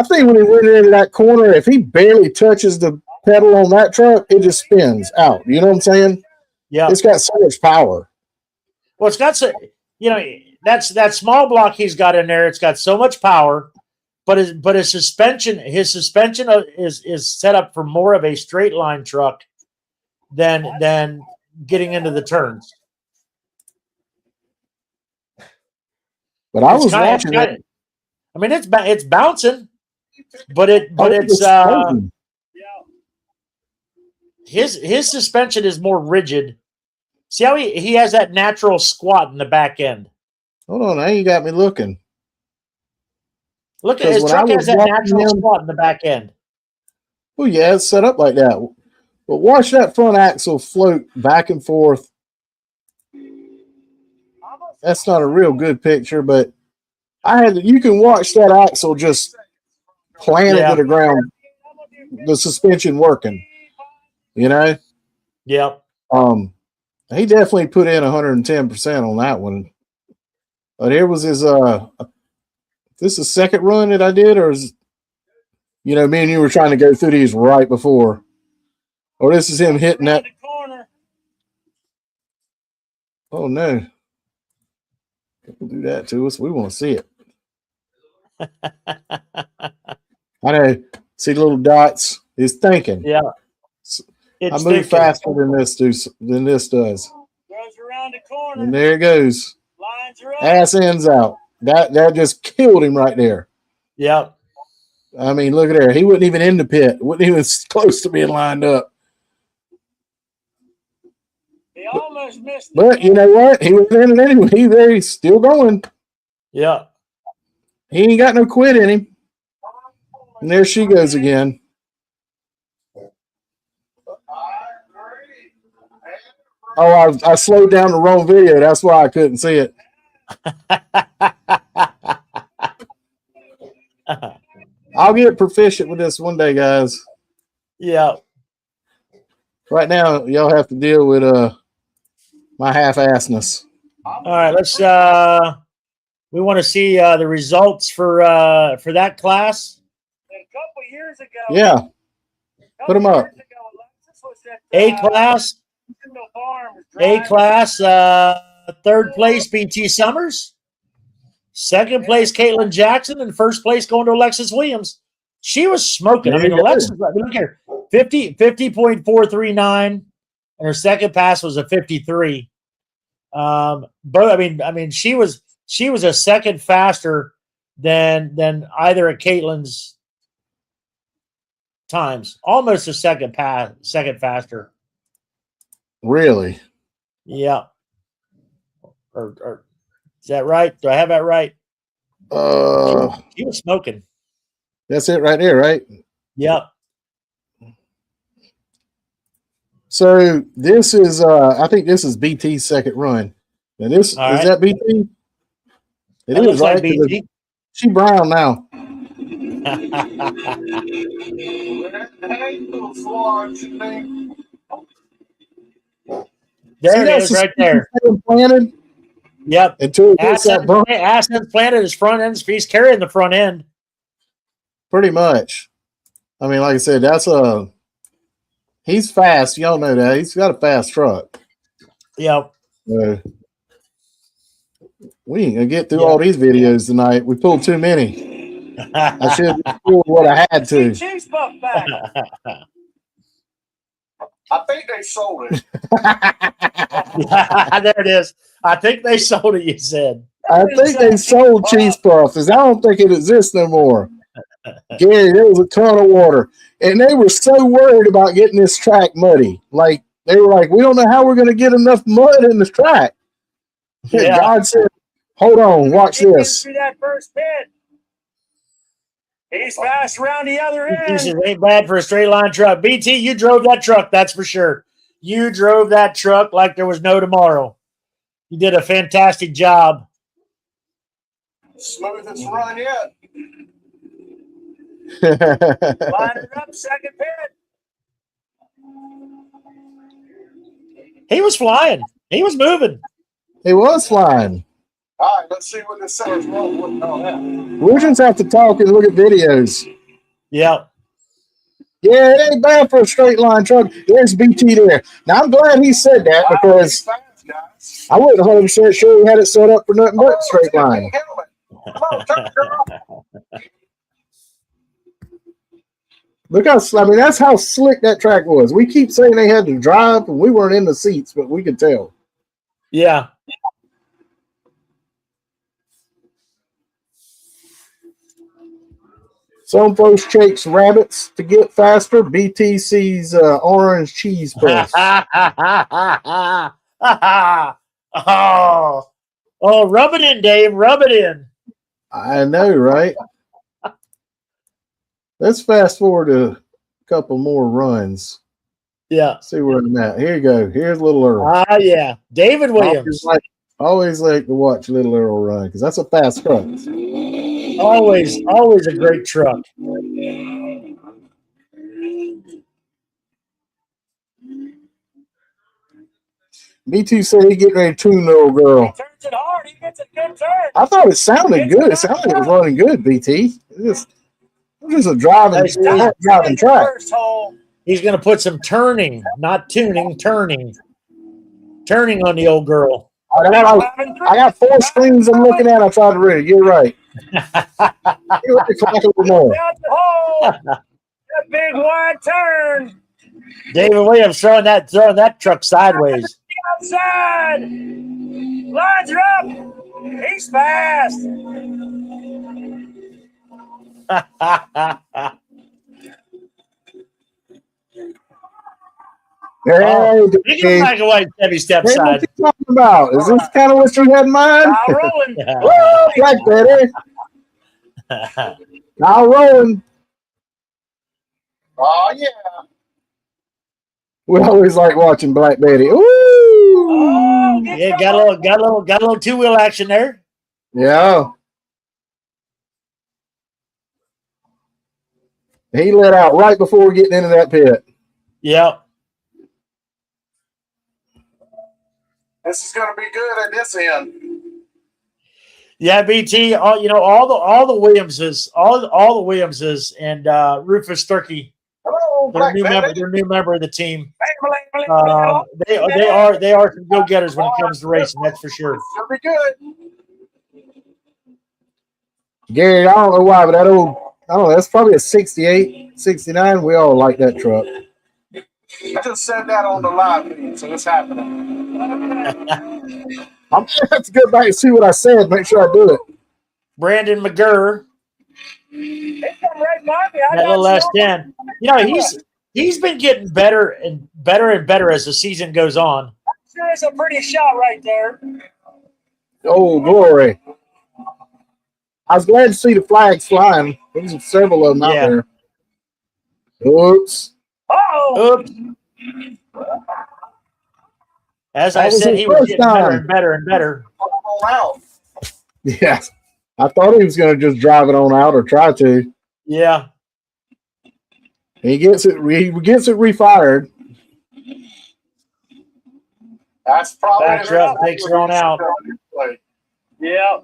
when he went into that corner, if he barely touches the pedal on that truck, it just spins out. You know what I'm saying? Yeah. It's got so much power. Well, it's got so, that's that small block he's got in there. It's got so much power, but his suspension is set up for more of a straight line truck than getting into the turns. But I was watching it. I mean, it's bouncing, but his suspension is more rigid. See how he has that natural squat in the back end. Hold on, now you got me looking. Look at his truck has that natural squat in the back end. Well, yeah, it's set up like that. But watch that front axle float back and forth. That's not a real good picture, but you can watch that axle just planted to the ground, the suspension working. You know? Yep. He definitely put in 110% on that one. But here was his this is second run that I did, or is me and you were trying to go through these right before. Or this is him hitting that. Oh no. Don't do that to us. We want to see it. I know. See the little dots? He's thinking. Yeah. I move faster than this does. Goes around the corner. And there it goes. Lines are up. Ass ends out. That just killed him right there. Yep. I mean, look at there. He wasn't even in the pit. Wasn't even close to being lined up. He almost missed it. But you know what? He was in it anyway. He's still going. Yeah. He ain't got no quit in him. And there she goes again. Oh, I slowed down the wrong video. That's why I couldn't see it. I'll get proficient with this one day, guys. Yeah. Right now, y'all have to deal with my half-assness. All right, let's. We want to see the results for that class. A couple years ago. Yeah. Put them up. A class. A class. Third place, BT Summers. Second place, Caitlin Jackson, and first place going to Alexis Williams. She was smoking. I mean, Alexis, look here, 50.439, and her second pass was a 53. But I mean, she was a second faster than either of Caitlin's times. Almost a second faster. Really? Yeah. Or is that right? Do I have that right? She was smoking. That's it right there, right? Yep. So this is I think this is BT's second run. Now this is that BT? It that is, right? Like BT. She brown now. There it is, right there. Planted. Yep. Until Assets planted, his front end. He's carrying the front end. Pretty much. I mean, like I said, he's fast. Y'all know that. He's got a fast truck. Yep. We ain't gonna get through all these videos tonight. We pulled too many. I should have pulled what I had to. I think they sold it. There it is. I think they sold it, you said. I think they sold Cheese Puffs. I don't think it exists no more. Gary, there was a ton of water. And they were so worried about getting this track muddy. Like, they were like, we don't know how we're going to get enough mud in this track. Yeah. God said, hold on, watch this. Through that first pit. He's fast around the other This end. ain't bad for a straight line truck. BT, you drove that truck, that's for sure. You drove that truck like there was no tomorrow. You did a fantastic job. Smoothest run yet. Line her up, second pit. He was flying. He was moving. He was flying. All right, let's see what this says. We'll just have to talk and look at videos. Yeah. Yeah, it ain't bad for a straight line truck. There's BT there. Now, I'm glad he said that because I wasn't 100% sure he had it set up for nothing but straight line. Come on, turn it off. Look how, I mean, that's how slick that track was. We keep saying they had to drive, and we weren't in the seats, but we could tell. Yeah. Some folks chase rabbits to get faster. BT sees orange cheese puffs. Oh, rub it in, Dave. Rub it in. I know, right? Let's fast forward a couple more runs. Yeah. See where I'm at. Here you go. Here's Little Earl. Yeah. David Williams. Always like to watch Little Earl run because that's a fast truck. Always a great truck. B2 said he getting ready to tune the old girl. He turns it hard. He gets a good turn. I thought it sounded good. It sounded like it was running good, BT. It's just a driving track. First hole. He's going to put some turning, not tuning, turning on the old girl. I got 4 screens I'm looking at. I tried to read it. You're right. You look like a little more. Down the hole. That big wide turn. David Williams throwing that truck sideways. Outside. Lines are up. He's fast. Hey, You can back away, Chevy step what side. you talking about? Is this kind of what you had in mind? Now rolling. Woo, Black Betty. Now rolling. Oh, yeah. We always like watching Black Betty. Ooh. Oh, Yeah, got a little two-wheel action there. Yeah. He let out right before getting into that pit. Yep. This is going to be good at this end. Yeah, BT. All the Williamses, all the Williamses, and Rufus Sturkey. Hello, They're Black a new member of the team. Bang, They are some go-getters when it comes to racing. That's for sure. It's going to be good. Gary, I don't know why, but I don't know, that's probably a 68, 69. We all like that truck. I just said that on the live feed, so it's happening. I'm gonna have to go back and see what I said. Make sure I do it. Brandon McGurr, He come right by me. I that got little some- S10. He's been getting better and better as the season goes on. Sure is a pretty shot right there. Oh, glory. I was glad to see the flags flying. There's several of them out there. Oops. Oh, Oops. As I said, he was getting better and better and better. Out. Yeah. I thought he was going to just drive it on out or try to. Yeah. He gets it refired. That's probably Backs her up, takes her on out. yeah.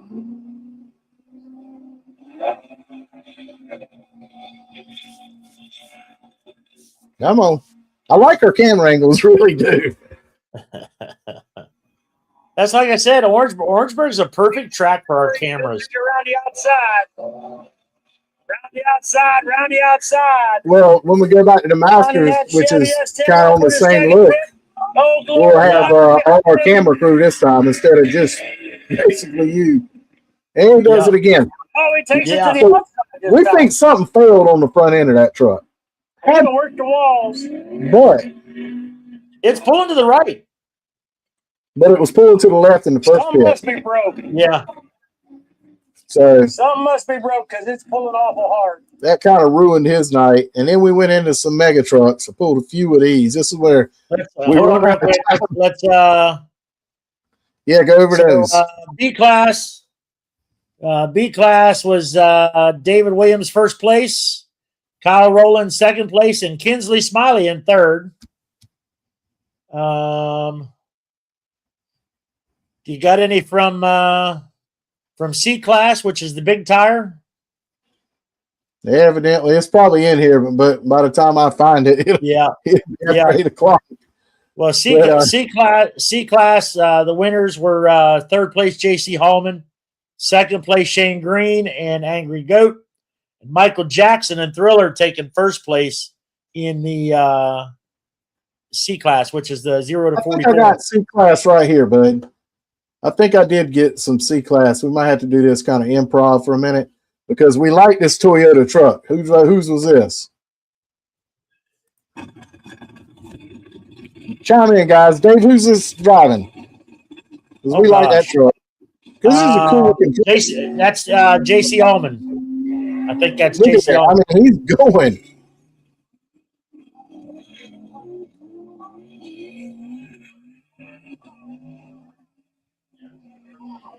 Come on. I like her camera angles, really do. That's like I said, Orangeburg is a perfect track for our cameras. Around the outside. Around the outside, round the outside. Well, when we go back to the Masters, which is kind of on the same look, we'll have all our camera crew this time instead of just basically you. And he does it again. Oh, he takes it Yeah. to the outside. We think something failed on the front end of that truck, Had to work the walls. but It's pulling to the right. it was pulled to the left in the first Something pit. must be broke. Yeah. So Something must be broke because it's pulling awful hard. that kind of ruined his night. And then we went into some mega trucks. I pulled a few of these. This is where Let's, we hold on run real quick. Let's go over those. B class. B class was David Williams first place, Kyle Rowland second place, and Kinsley Smiley in third. You got any from C class, which is the big tire? Evidently, it's probably in here, but by the time I find it, it'll Yeah. be Yeah. 8 o'clock. Well, C class, the winners were third place J.C. Hallman, second place Shane Green and Angry Goat, and Michael Jackson and Thriller taking first place in the C class, which is the 0 to I think 44. I got C class right here, bud. I think I did get some C class. We might have to do this kind of improv for a minute because we like this Toyota truck. Whose was this? Chime in, guys. Dave, who's this driving? 'Cause we like that gosh. truck. This is a cool looking truck. That's J.C. Hallman. I think that's Look at J.C. that. I Hallman. mean, he's going.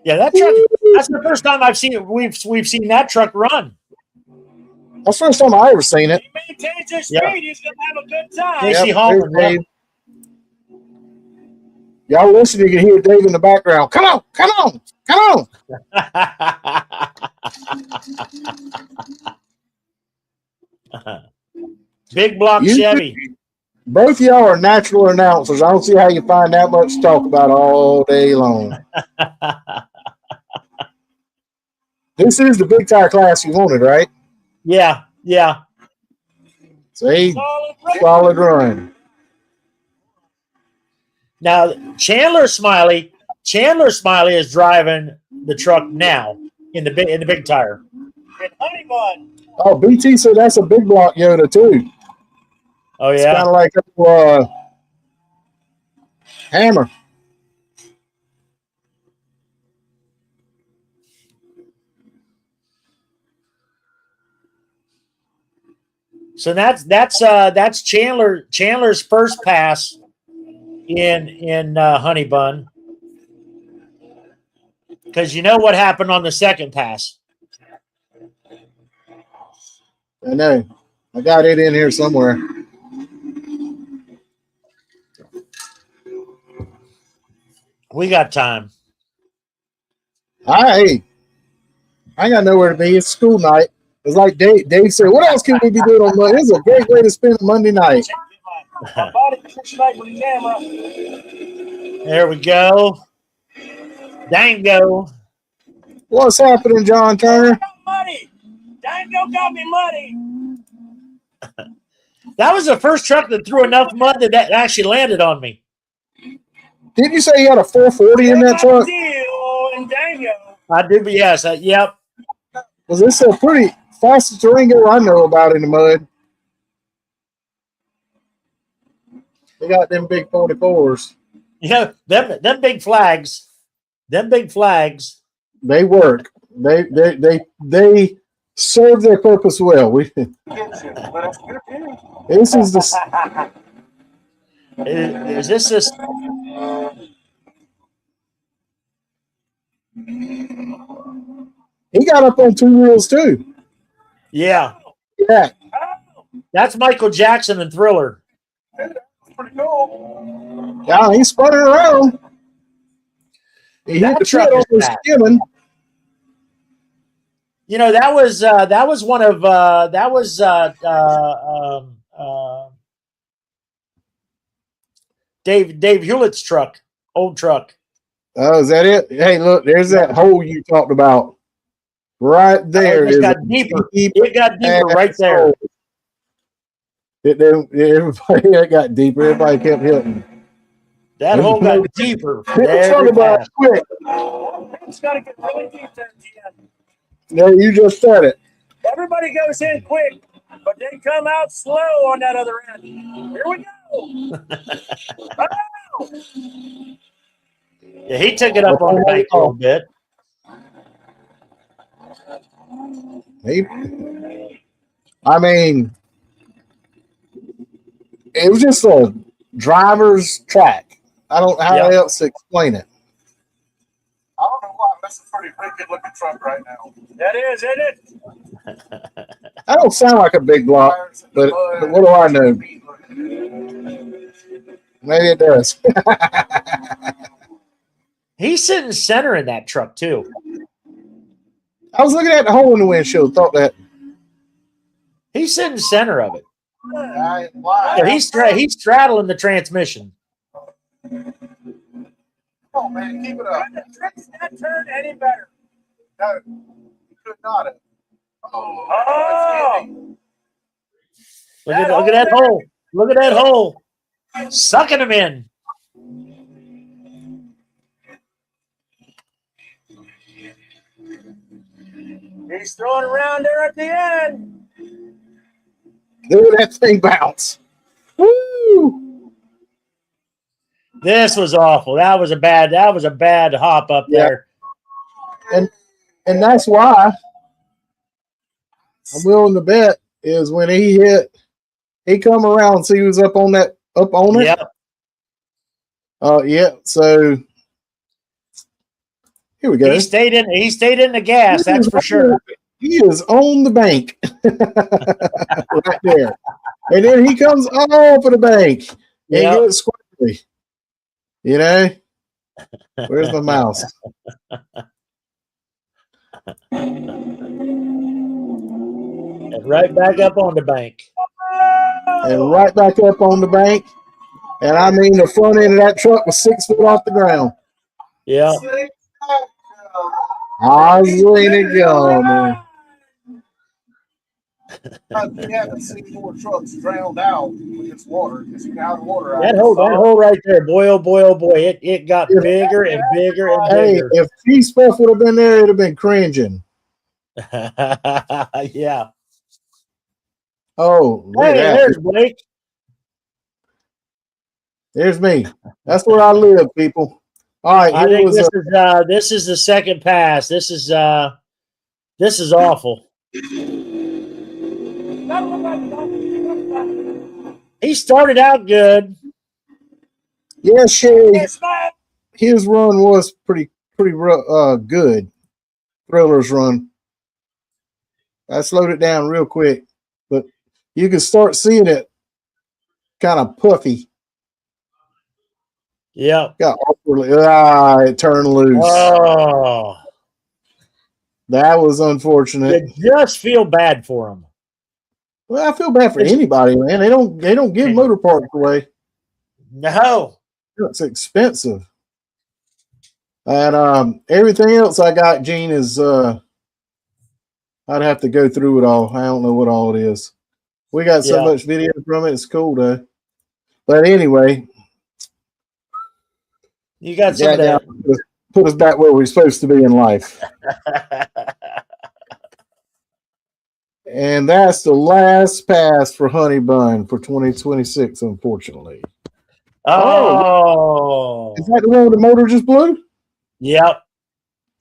Yeah, that truck. That's the first time I've seen it. We've seen that truck run. That's the first time I ever seen it. He maintains his Yeah. speed. He's going to have a good time. J.C. Yep, Hallman. there's Dave. Y'all listen, you can hear Dave in the background. Come on, come on, come on. Big block You- Chevy. Both of y'all are natural announcers. I don't see how you find that much to talk about all day long. This is the big tire class you wanted, right? Yeah, yeah. See, Solid run. solid run. Now Chandler Smiley is driving the truck now in the big tire. And Honey Bun. Oh, BT said that's a big block Yoda too. Oh It's yeah. kind of like Hammer. So that's Chandler's first pass in Honey Bun, because you know what happened on the second pass. I know. I got it in here somewhere. We got time. Hey, I ain't got nowhere to be. It's school night. It's like Dave said, what else can we be doing on Monday? This is a great way to spend Monday night. My body position right with the camera. There we go. Dango. What's happening, John Turner? Got money. Dango got me money. That was the first truck that threw enough mud that actually landed on me. Did you say you had a 440 in that truck? Deal and Dango. I do, but yes, yep. Was this a pretty fastest Durango I know about in the mud? They got them big 44s. Yeah, them big flags. Them big flags. They work. They serve their purpose well. This is the Is this just he got up on two wheels too. yeah. Yeah. That's Michael Jackson and Thriller. Pretty cool. Yeah, he's spinning around. He hit That the truck pit is almost fast. skimming. You know, that was one of Dave Hewlett's truck, old truck. Oh, is that it? Hey, look, there's that hole you talked about. Right there. It got deeper. It got deeper right there. Everybody it got deeper. Everybody kept hitting. That hole got deeper. Every time. Quick. It's got to get really deep there at the end. No, you just said it. Everybody goes in quick, but they come out slow on that other end. Here we go. Oh! Yeah, he took it up on the bank a little bit. I mean, it was just a driver's track. I don't know how else to explain it. I don't know why. That's a pretty wicked looking truck right now. That is, isn't it? I don't sound like a big block, but what do I know? Maybe it does. He's sitting center in that truck too. I was looking at the hole in the windshield, thought that. He's sitting center of it. Why? Yeah, he's straddling the transmission. Come on, man. Keep it up. Couldn't that turn any better? No, you could not have. Oh! Look at that hole. Look at that hole. Sucking him in. He's throwing around there at the end. Look at that thing bounce. Woo! This was awful. That was a bad hop up there. And that's why I'm willing to bet is when he come around and see who's up on it. Yep. Yeah. So here we go. He stayed in the gas, that's for sure. He is on the bank. Right there. And then he comes off of the bank and gets squirrely. You know? Where's my mouse? And right back up on the bank. And right back up on the bank. And I mean, the front end of that truck was 6 foot off the ground. Yeah. Ozzy to go, man. We haven't seen more trucks drowned out with this water. It's out of water. That hole right there, boy, oh boy, oh boy. It got bigger and bigger and bigger. Hey, if T-Spuff would have been there, it'd have been cringing. Yeah. Oh, hey, there's Blake. There's me. That's where I live, people. All right, I think this is the second pass. This is awful. He started out good. Yeah, Shay. His run was pretty good. Thriller's run. I slowed it down real quick, but you can start seeing it kind of puffy. Yeah. Got awkwardly. It turned loose. Oh. That was unfortunate. You just feel bad for him. Well, I feel bad for anybody, man. They don't give motor parts away. No. It's expensive. And everything else I got, Gene, is I'd have to go through it all. I don't know what all it is. We got so much video from it. It's cool though. But anyway, you got some of that. Put us back where we're supposed to be in life. And that's the last pass for Honey Bun for 2026, unfortunately. Oh. Is that the one the motor just blew? Yep.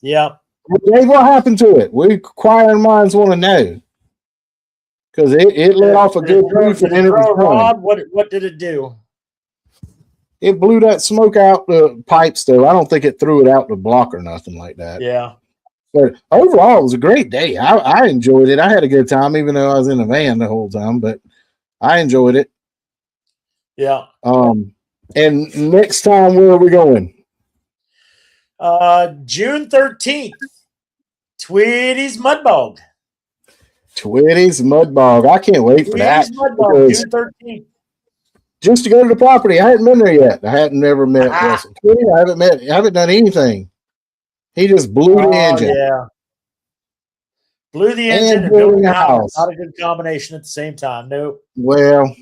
Yep. Dave, what happened to it? We inquiring minds want to know. Because it let off a good roof and then it was Rob, what did it do? It blew that smoke out the pipes, though. I don't think it threw it out the block or nothing like that. Yeah. But overall, it was a great day. I enjoyed it. I had a good time, even though I was in the van the whole time, but I enjoyed it. Yeah. And next time, where are we going? June 13th, Tweedy's Mud Bog. Tweedy's Mud Bog. I can't wait for that. Mud Bog, June 13th. Just to go to the property. I hadn't been there yet. I hadn't never met Russell Tweedy. I haven't done anything. He just blew the engine. Yeah. Blew the engine and building the house. Not a good combination at the same time. Nope. Well,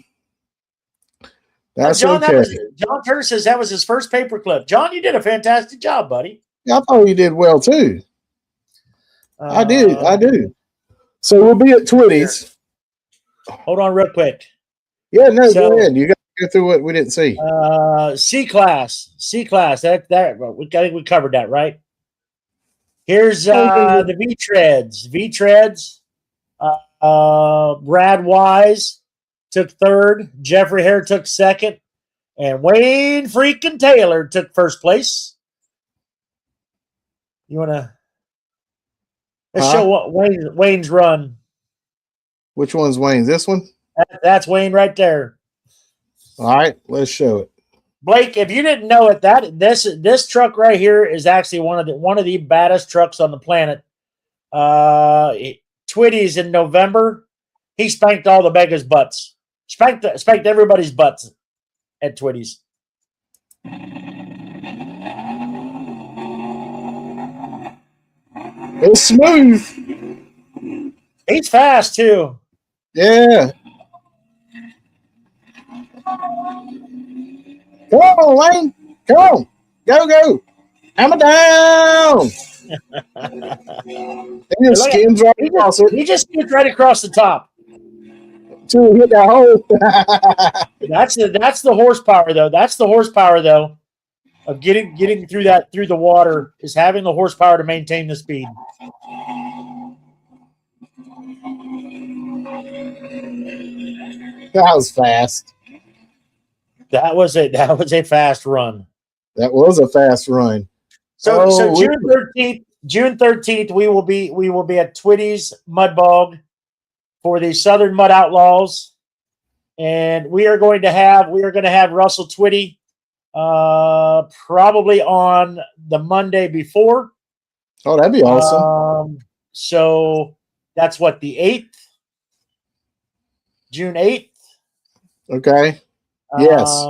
that's John, okay. John Turner says that was his first paperclip. John, you did a fantastic job, buddy. Yeah, I thought you did well too. I do. So we'll be at Twitty's. Hold on real quick. Yeah, no, go ahead. You got to go through what we didn't see. C class. That I think we covered that, right? Here's the V-treads. Brad Wise took third. Jeffrey Hare took second. And Wayne freaking Taylor took first place. You want to let's show what Wayne's run. Which one's Wayne's? This one? That's Wayne right there. All right, let's show it. Blake, if you didn't know it, this truck right here is actually one of the baddest trucks on the planet. Twitty's in November. He spanked all the beggars' butts. Spanked everybody's butts at Twitty's. It's smooth. He's fast too. Yeah. Come on, Wayne. Come on. Go. Hammer down. He just skims right across it. He just skims right across the top. To hit that hole. That's the horsepower though. That's the horsepower though of getting through the water, is having the horsepower to maintain the speed. That was fast. That was a fast run. That was a fast run. So June 13th, we will be at Twitty's Mud Bog for the Southern Mud Outlaws, and we are going to have Russell Twitty probably on the Monday before. Oh, that'd be awesome. So that's what, the 8th, June 8th. Okay. Yes.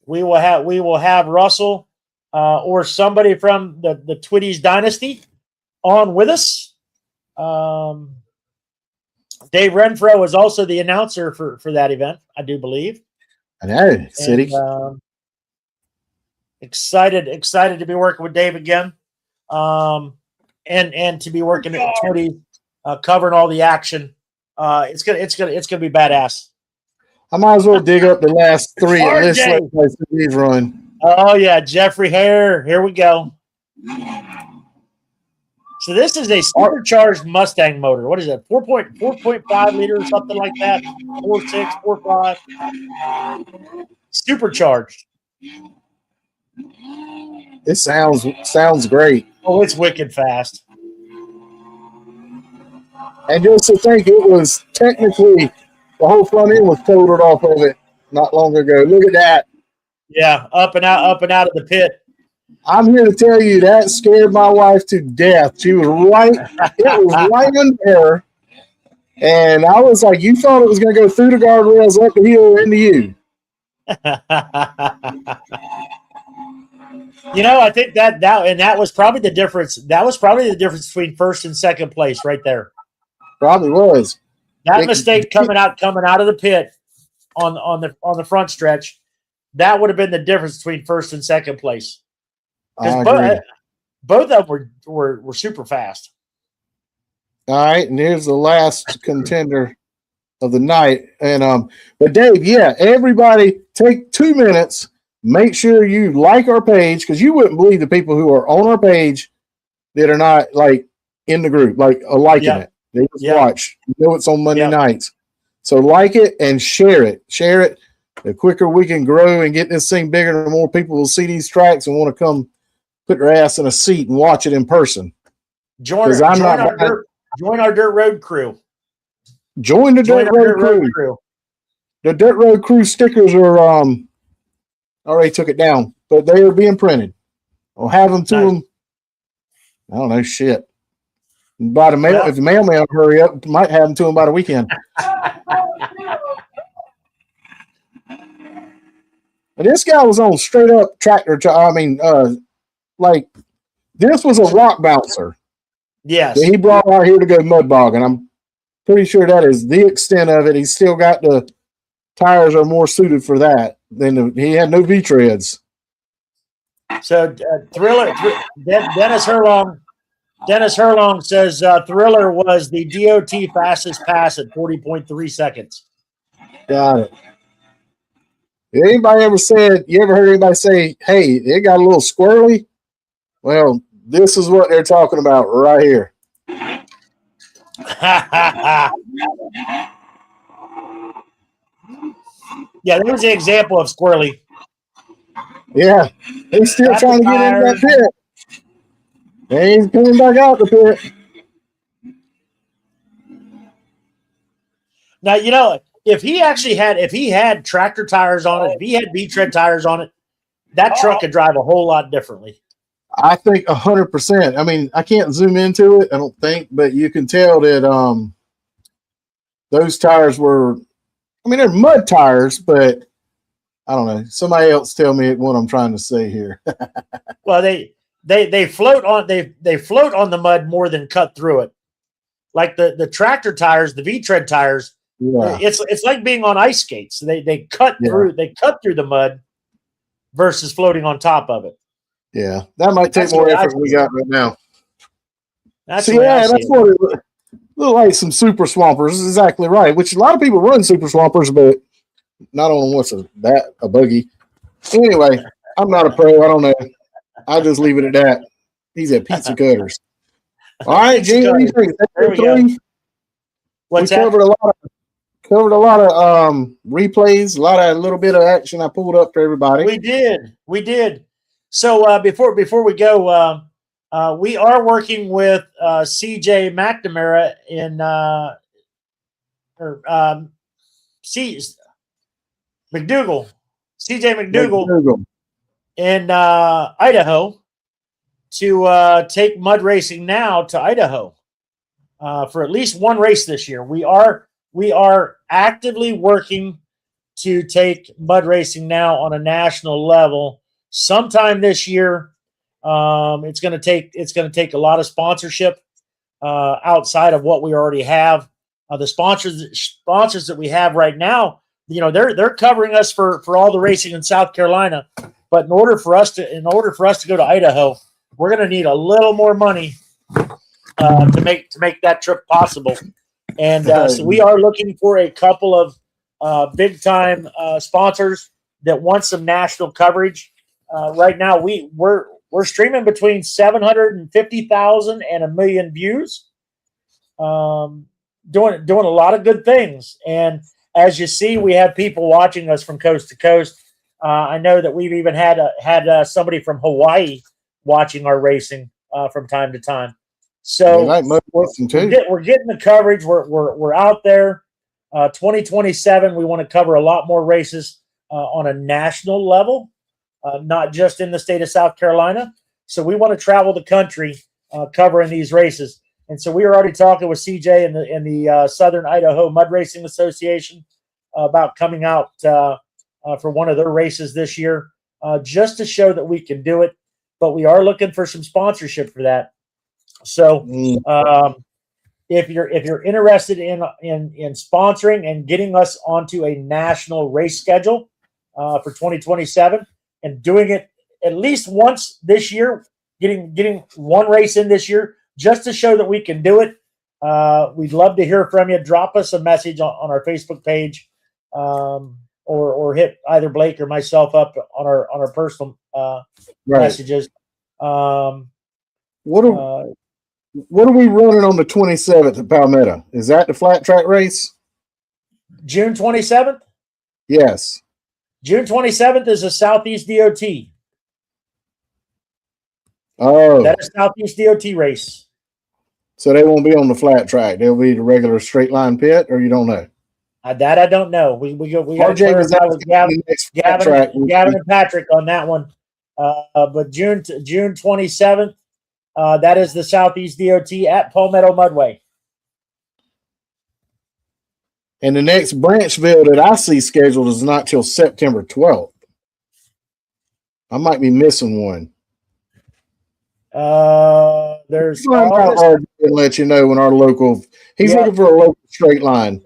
We will have Russell or somebody from the Twitty's dynasty on with us. Dave Renfro is also the announcer for that event, I do believe. I know, City. Excited to be working with Dave again, and to be working at Twitty, covering all the action. It's gonna be badass. I might as well dig up the last three at this place we've run. Oh yeah, Jeffrey Hare. Here we go. So this is a supercharged Mustang motor. What is that? 4.5 liter or something like that. 4.6, 4.5. Supercharged. It sounds great. Oh, it's wicked fast. And just to think, it was technically the whole front end was totaled off of it not long ago. Look at that. Yeah, up and out of the pit. I'm here to tell you that scared my wife to death. She was right. It was right under her. And I was like, you thought it was going to go through the guardrails, up the hill, into you. I think that was probably the difference. That was probably the difference between first and second place right there. Probably was. That mistake coming out of the pit on the front stretch, that would have been the difference between first and second place. Because both of them were super fast. All right, and here's the last contender of the night. And but Dave, yeah, everybody take 2 minutes. Make sure you like our page, because you wouldn't believe the people who are on our page that are not like in the group, like liking it. They just watch. You know it's on Monday nights. So like it and share it. Share it. The quicker we can grow and get this thing bigger, the more people will see these tracks and want to come put their ass in a seat and watch it in person. Join our dirt road crew. Join the dirt road crew. The dirt road crew stickers are already took it down, but they are being printed. I'll have them to them. I don't know shit. By the mail, if the mailman hurry up, might have them to them by the weekend. But this guy was on straight up tractor. I mean, like this was a rock bouncer. Yes. that he brought out here to go mud bog, and I'm pretty sure that is the extent of it. He's still got the tires are more suited for that than he had no V treads. So Dennis Herlong says Thriller was the DOT fastest pass at 40.3 seconds. Got it. Anybody ever said, you ever heard anybody say, hey, it got a little squirrely? Well, this is what they're talking about right here. Yeah, there was an example of squirrely. Yeah, he's still trying to get into that pit. And he's coming back out the pit. Now, if he had tractor tires on it, if he had V-tread tires on it, that truck could drive a whole lot differently. I think 100%. I mean, I can't zoom into it, I don't think, but you can tell that those tires were, I mean, they're mud tires, but I don't know. Somebody else tell me what I'm trying to say here. Well, they float on they float on the mud more than cut through it. Like the tractor tires, the V-tread tires, Yeah. it's like being on ice skates. They cut through the mud versus floating on top of it. Yeah, that might take That's more what I effort than we got right now. That's So the way I yeah, see that's it. what it looked like. Some super swampers. This is exactly right. Which a lot of people run super swampers, but not on what's a buggy. Anyway, I'm not a pro. I don't know. I'll just leave it at that. He's at Pizza Cutters. All right, Gene, what do you think? There we go. What's we that? covered a lot of replays, a little bit of action I pulled up for everybody. We did. So before we go, we are working with CJ McNamara in McDougal, CJ McDougal in Idaho to take mud racing now to Idaho for at least one race this year. We are actively working to take mud racing now on a national level sometime this year. It's going to take a lot of sponsorship outside of what we already have. The sponsors that we have right now, they're covering us for all the racing in South Carolina. But in order for us to go to Idaho, we're going to need a little more money to make that trip possible. And so we are looking for a couple of big time sponsors that want some national coverage. Right now, we're streaming between 750,000 and 1 million views. Doing a lot of good things. And as you see, we have people watching us from coast to coast. I know that we've even had somebody from Hawaii watching our racing from time to time. So we're getting the coverage. We're out there. 2027, we want to cover a lot more races on a national level, not just in the state of South Carolina. So we want to travel the country covering these races. And so we were already talking with CJ and the Southern Idaho Mud Racing Association about coming out for one of their races this year, just to show that we can do it. But we are looking for some sponsorship for that. So if you're interested in sponsoring and getting us onto a national race schedule for 2027 and doing it at least once this year, getting one race in this year, just to show that we can do it. We'd love to hear from you. Drop us a message on our Facebook page, or hit either Blake or myself up on our personal messages. What are we running on the 27th at Palmetto? Is that the flat track race? June 27th? Yes. June 27th is a Southeast DOT. Oh. That is Southeast DOT race. So they won't be on the flat track. They'll be the regular straight line pit, or you don't know? That I don't know. We got to clarify with Gavin and Patrick on that one. But June 27th, that is the Southeast DOT at Palmetto Mudway. And the next Branchville that I see scheduled is not till September 12th. I might be missing one. There's Find out August. RJ and let you know when our local. He's Yeah. looking for a local straight line.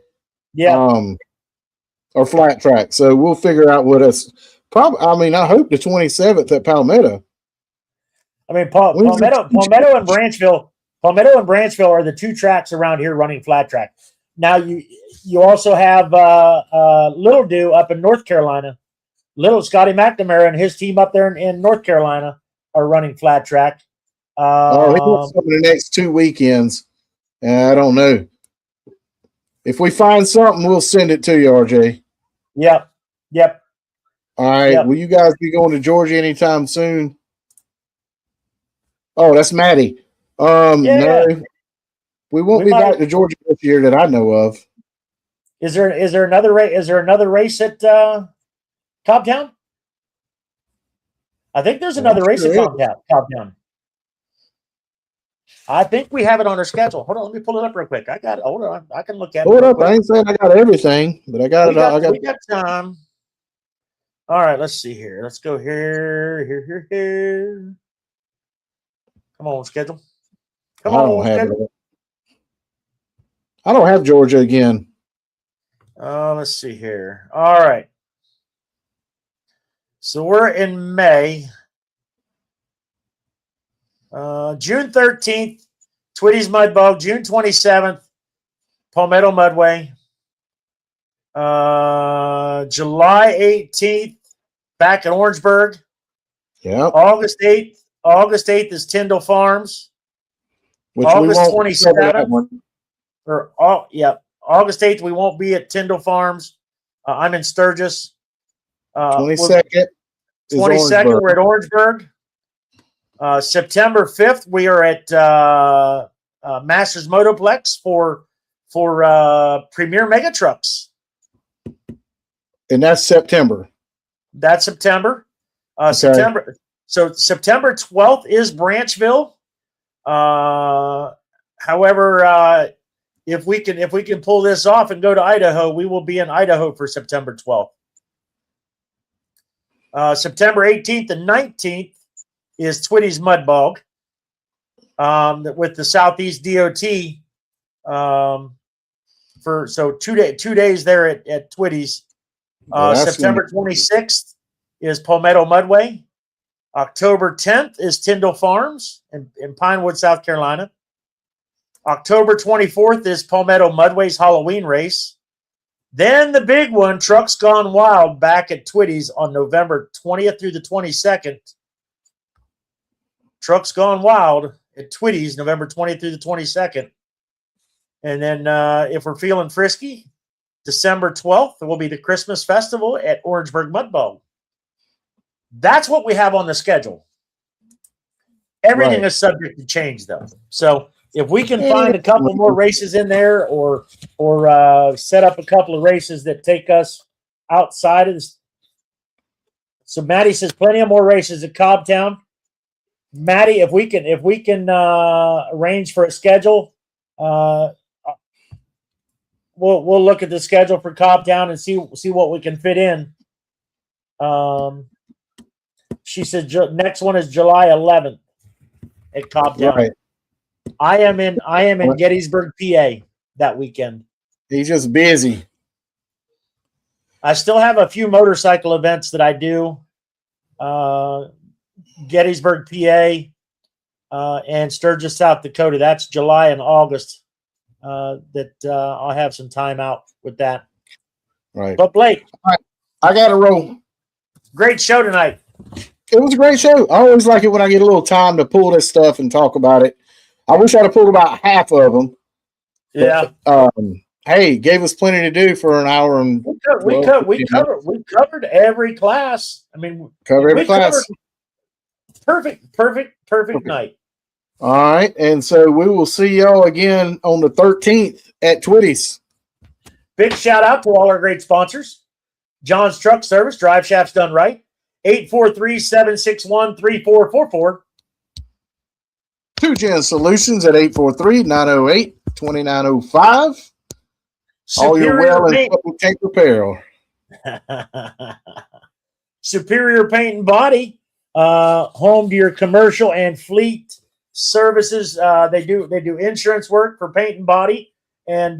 Yeah. Or flat track. So we'll figure out what us. Probably. I mean, I hope the 27th at Palmetto. I mean, Palmetto and Branchville. Palmetto and Branchville are the two tracks around here running flat track. Now you also have Little Dew up in North Carolina. Little Scotty McNamara and his team up there in North Carolina are running flat track. He wants some of the next 2 weekends. I don't know. If we find something, we'll send it to you, RJ. Yep. All right. Yep. Will you guys be going to Georgia anytime soon? Oh, that's Maddie. No, we won't be back to Georgia this year that I know of. Is there another race? Is there another race at Cobbtown? I think there's another race at Cobbtown. I think we have it on our schedule. Hold on, let me pull it up real quick. I got it. Hold on, I can look at it. Hold up, I ain't saying I got everything, but I got it. We got time. All right, let's see here. Let's go here. Come on, schedule. Come on, schedule. I don't have Georgia again. Let's see here. All right. So we're in May. June 13th, Twitty's Mud Bog. June 27th, Palmetto Mudway. July 18th, back at Orangeburg. Yeah. August 8th is Tyndall Farms. Which August 27th. August 8th, we won't be at Tyndall Farms. I'm in Sturgis. 22nd. 22nd, we're at Orangeburg. September 5th, we are at Masters Motoplex for Premier Mega Trucks. And that's September. That's September. Okay. September 12th is Branchville. However, if we can pull this off and go to Idaho, we will be in Idaho for September 12th. September 18th and 19th is Twitty's Mud Bog with the Southeast DOT. For 2 days there at Twitty's. September 26th is Palmetto Mudway. October 10th is Tyndall Farms in Pinewood, South Carolina. October 24th is Palmetto Mudway's Halloween race. Then the big one, Trucks Gone Wild, back at Twitty's on November 20th through the 22nd. Trucks Gone Wild at Twitty's, November 20th through the 22nd. And then if we're feeling frisky, December 12th will be the Christmas Festival at Orangeburg Mud Bog. That's what we have on the schedule. Everything is subject to change, though. So if we can find a couple more races in there or set up a couple of races that take us outside of this. So Maddie says plenty of more races at Cobbtown. Maddie, if we can arrange for a schedule, we'll look at the schedule for Cobbtown and see what we can fit in. She said next one is July 11th at Cobbtown. Right. I am in Gettysburg, PA that weekend. He's just busy. I still have a few motorcycle events that I do. Gettysburg, PA, and Sturgis, South Dakota. That's July and August. That I'll have some time out with that. Right. But Blake, I got to roll. Great show tonight. It was a great show. I always like it when I get a little time to pull this stuff and talk about it. I wish I'd have pulled about half of them. Yeah. But, hey, gave us plenty to do for an hour and we covered every class. I mean, cover every class. Perfect night. All right, and so we will see y'all again on the 13th at Twitty's. Big shout out to all our great sponsors. John's Truck Service, drive shafts done right. 843-761-3444. 2Gen Solutions at 843-908-2905. All your well and tank apparel. Superior Paint and Body home to your commercial and fleet services. They do insurance work for paint and body, and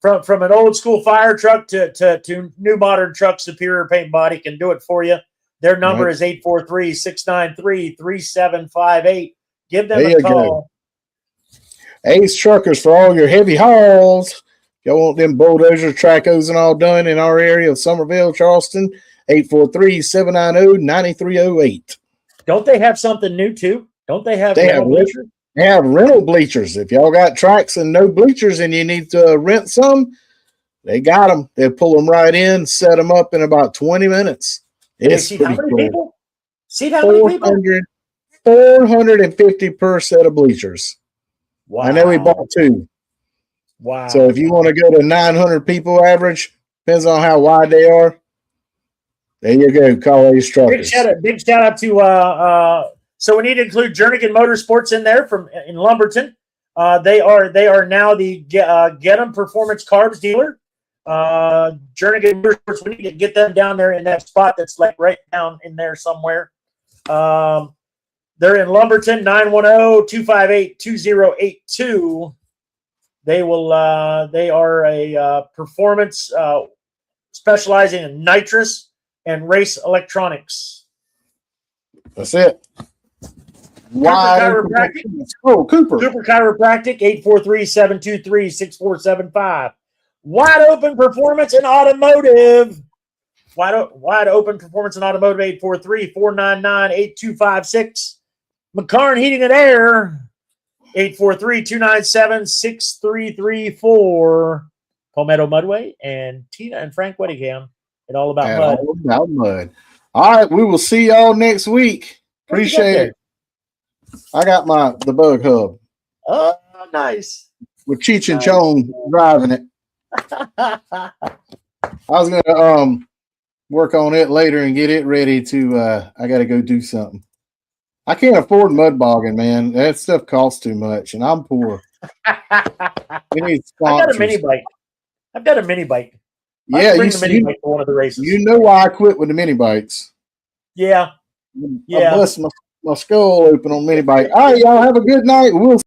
from an old school fire truck to new modern truck, Superior Paint and Body can do it for you. Their number is 843-693-3758. Give them a call. Ace Truckers for all your heavy hauls. Y'all want them bulldozer trackos and all done in our area of Somerville, Charleston? 843-790-9308. Don't they have something new too? Don't they have bleachers? They have rental bleachers. If y'all got tracks and no bleachers and you need to rent some, they got them. They'll pull them right in, set them up in about 20 minutes. It's how many people? See how many people? 450 per set of bleachers. Wow. I know we bought 2. Wow. So if you want to go to 900 people average, depends on how wide they are. There you go. Call Ace Truckers. Big shout out to so we need to include Jernigan Motorsports in there in Lumberton. They are now the Get 'em Performance Carbs dealer. Jernigan Motorsports, we need to get them down there in that spot that's like right down in there somewhere. They're in Lumberton, 910-258-2082. They are a performance specializing in nitrous and race electronics. That's it. Cooper Chiropractic. Oh, Cooper. Cooper Chiropractic, 843-723-6475. Wide Open Performance and Automotive. Wide Open Performance and Automotive, 843-499-8256. McCarn Heating and Air, 843-297-6334. Palmetto Mudway and Tina and Frank Weddingham at All About Mud. All About Mud. All right, we will see y'all next week. Appreciate it. I got the bug hub. Oh, nice. With Cheech and Chong driving it. I was gonna work on it later and get it ready to I gotta go do something. I can't afford mud bogging, man. That stuff costs too much, and I'm poor. We need sponsors. I got a mini bike. I've got a mini bike. Yeah, bring the mini bike to one of the races. You know why I quit with the mini bikes? Yeah. I bust my skull open on mini bike. All right, y'all have a good night. We'll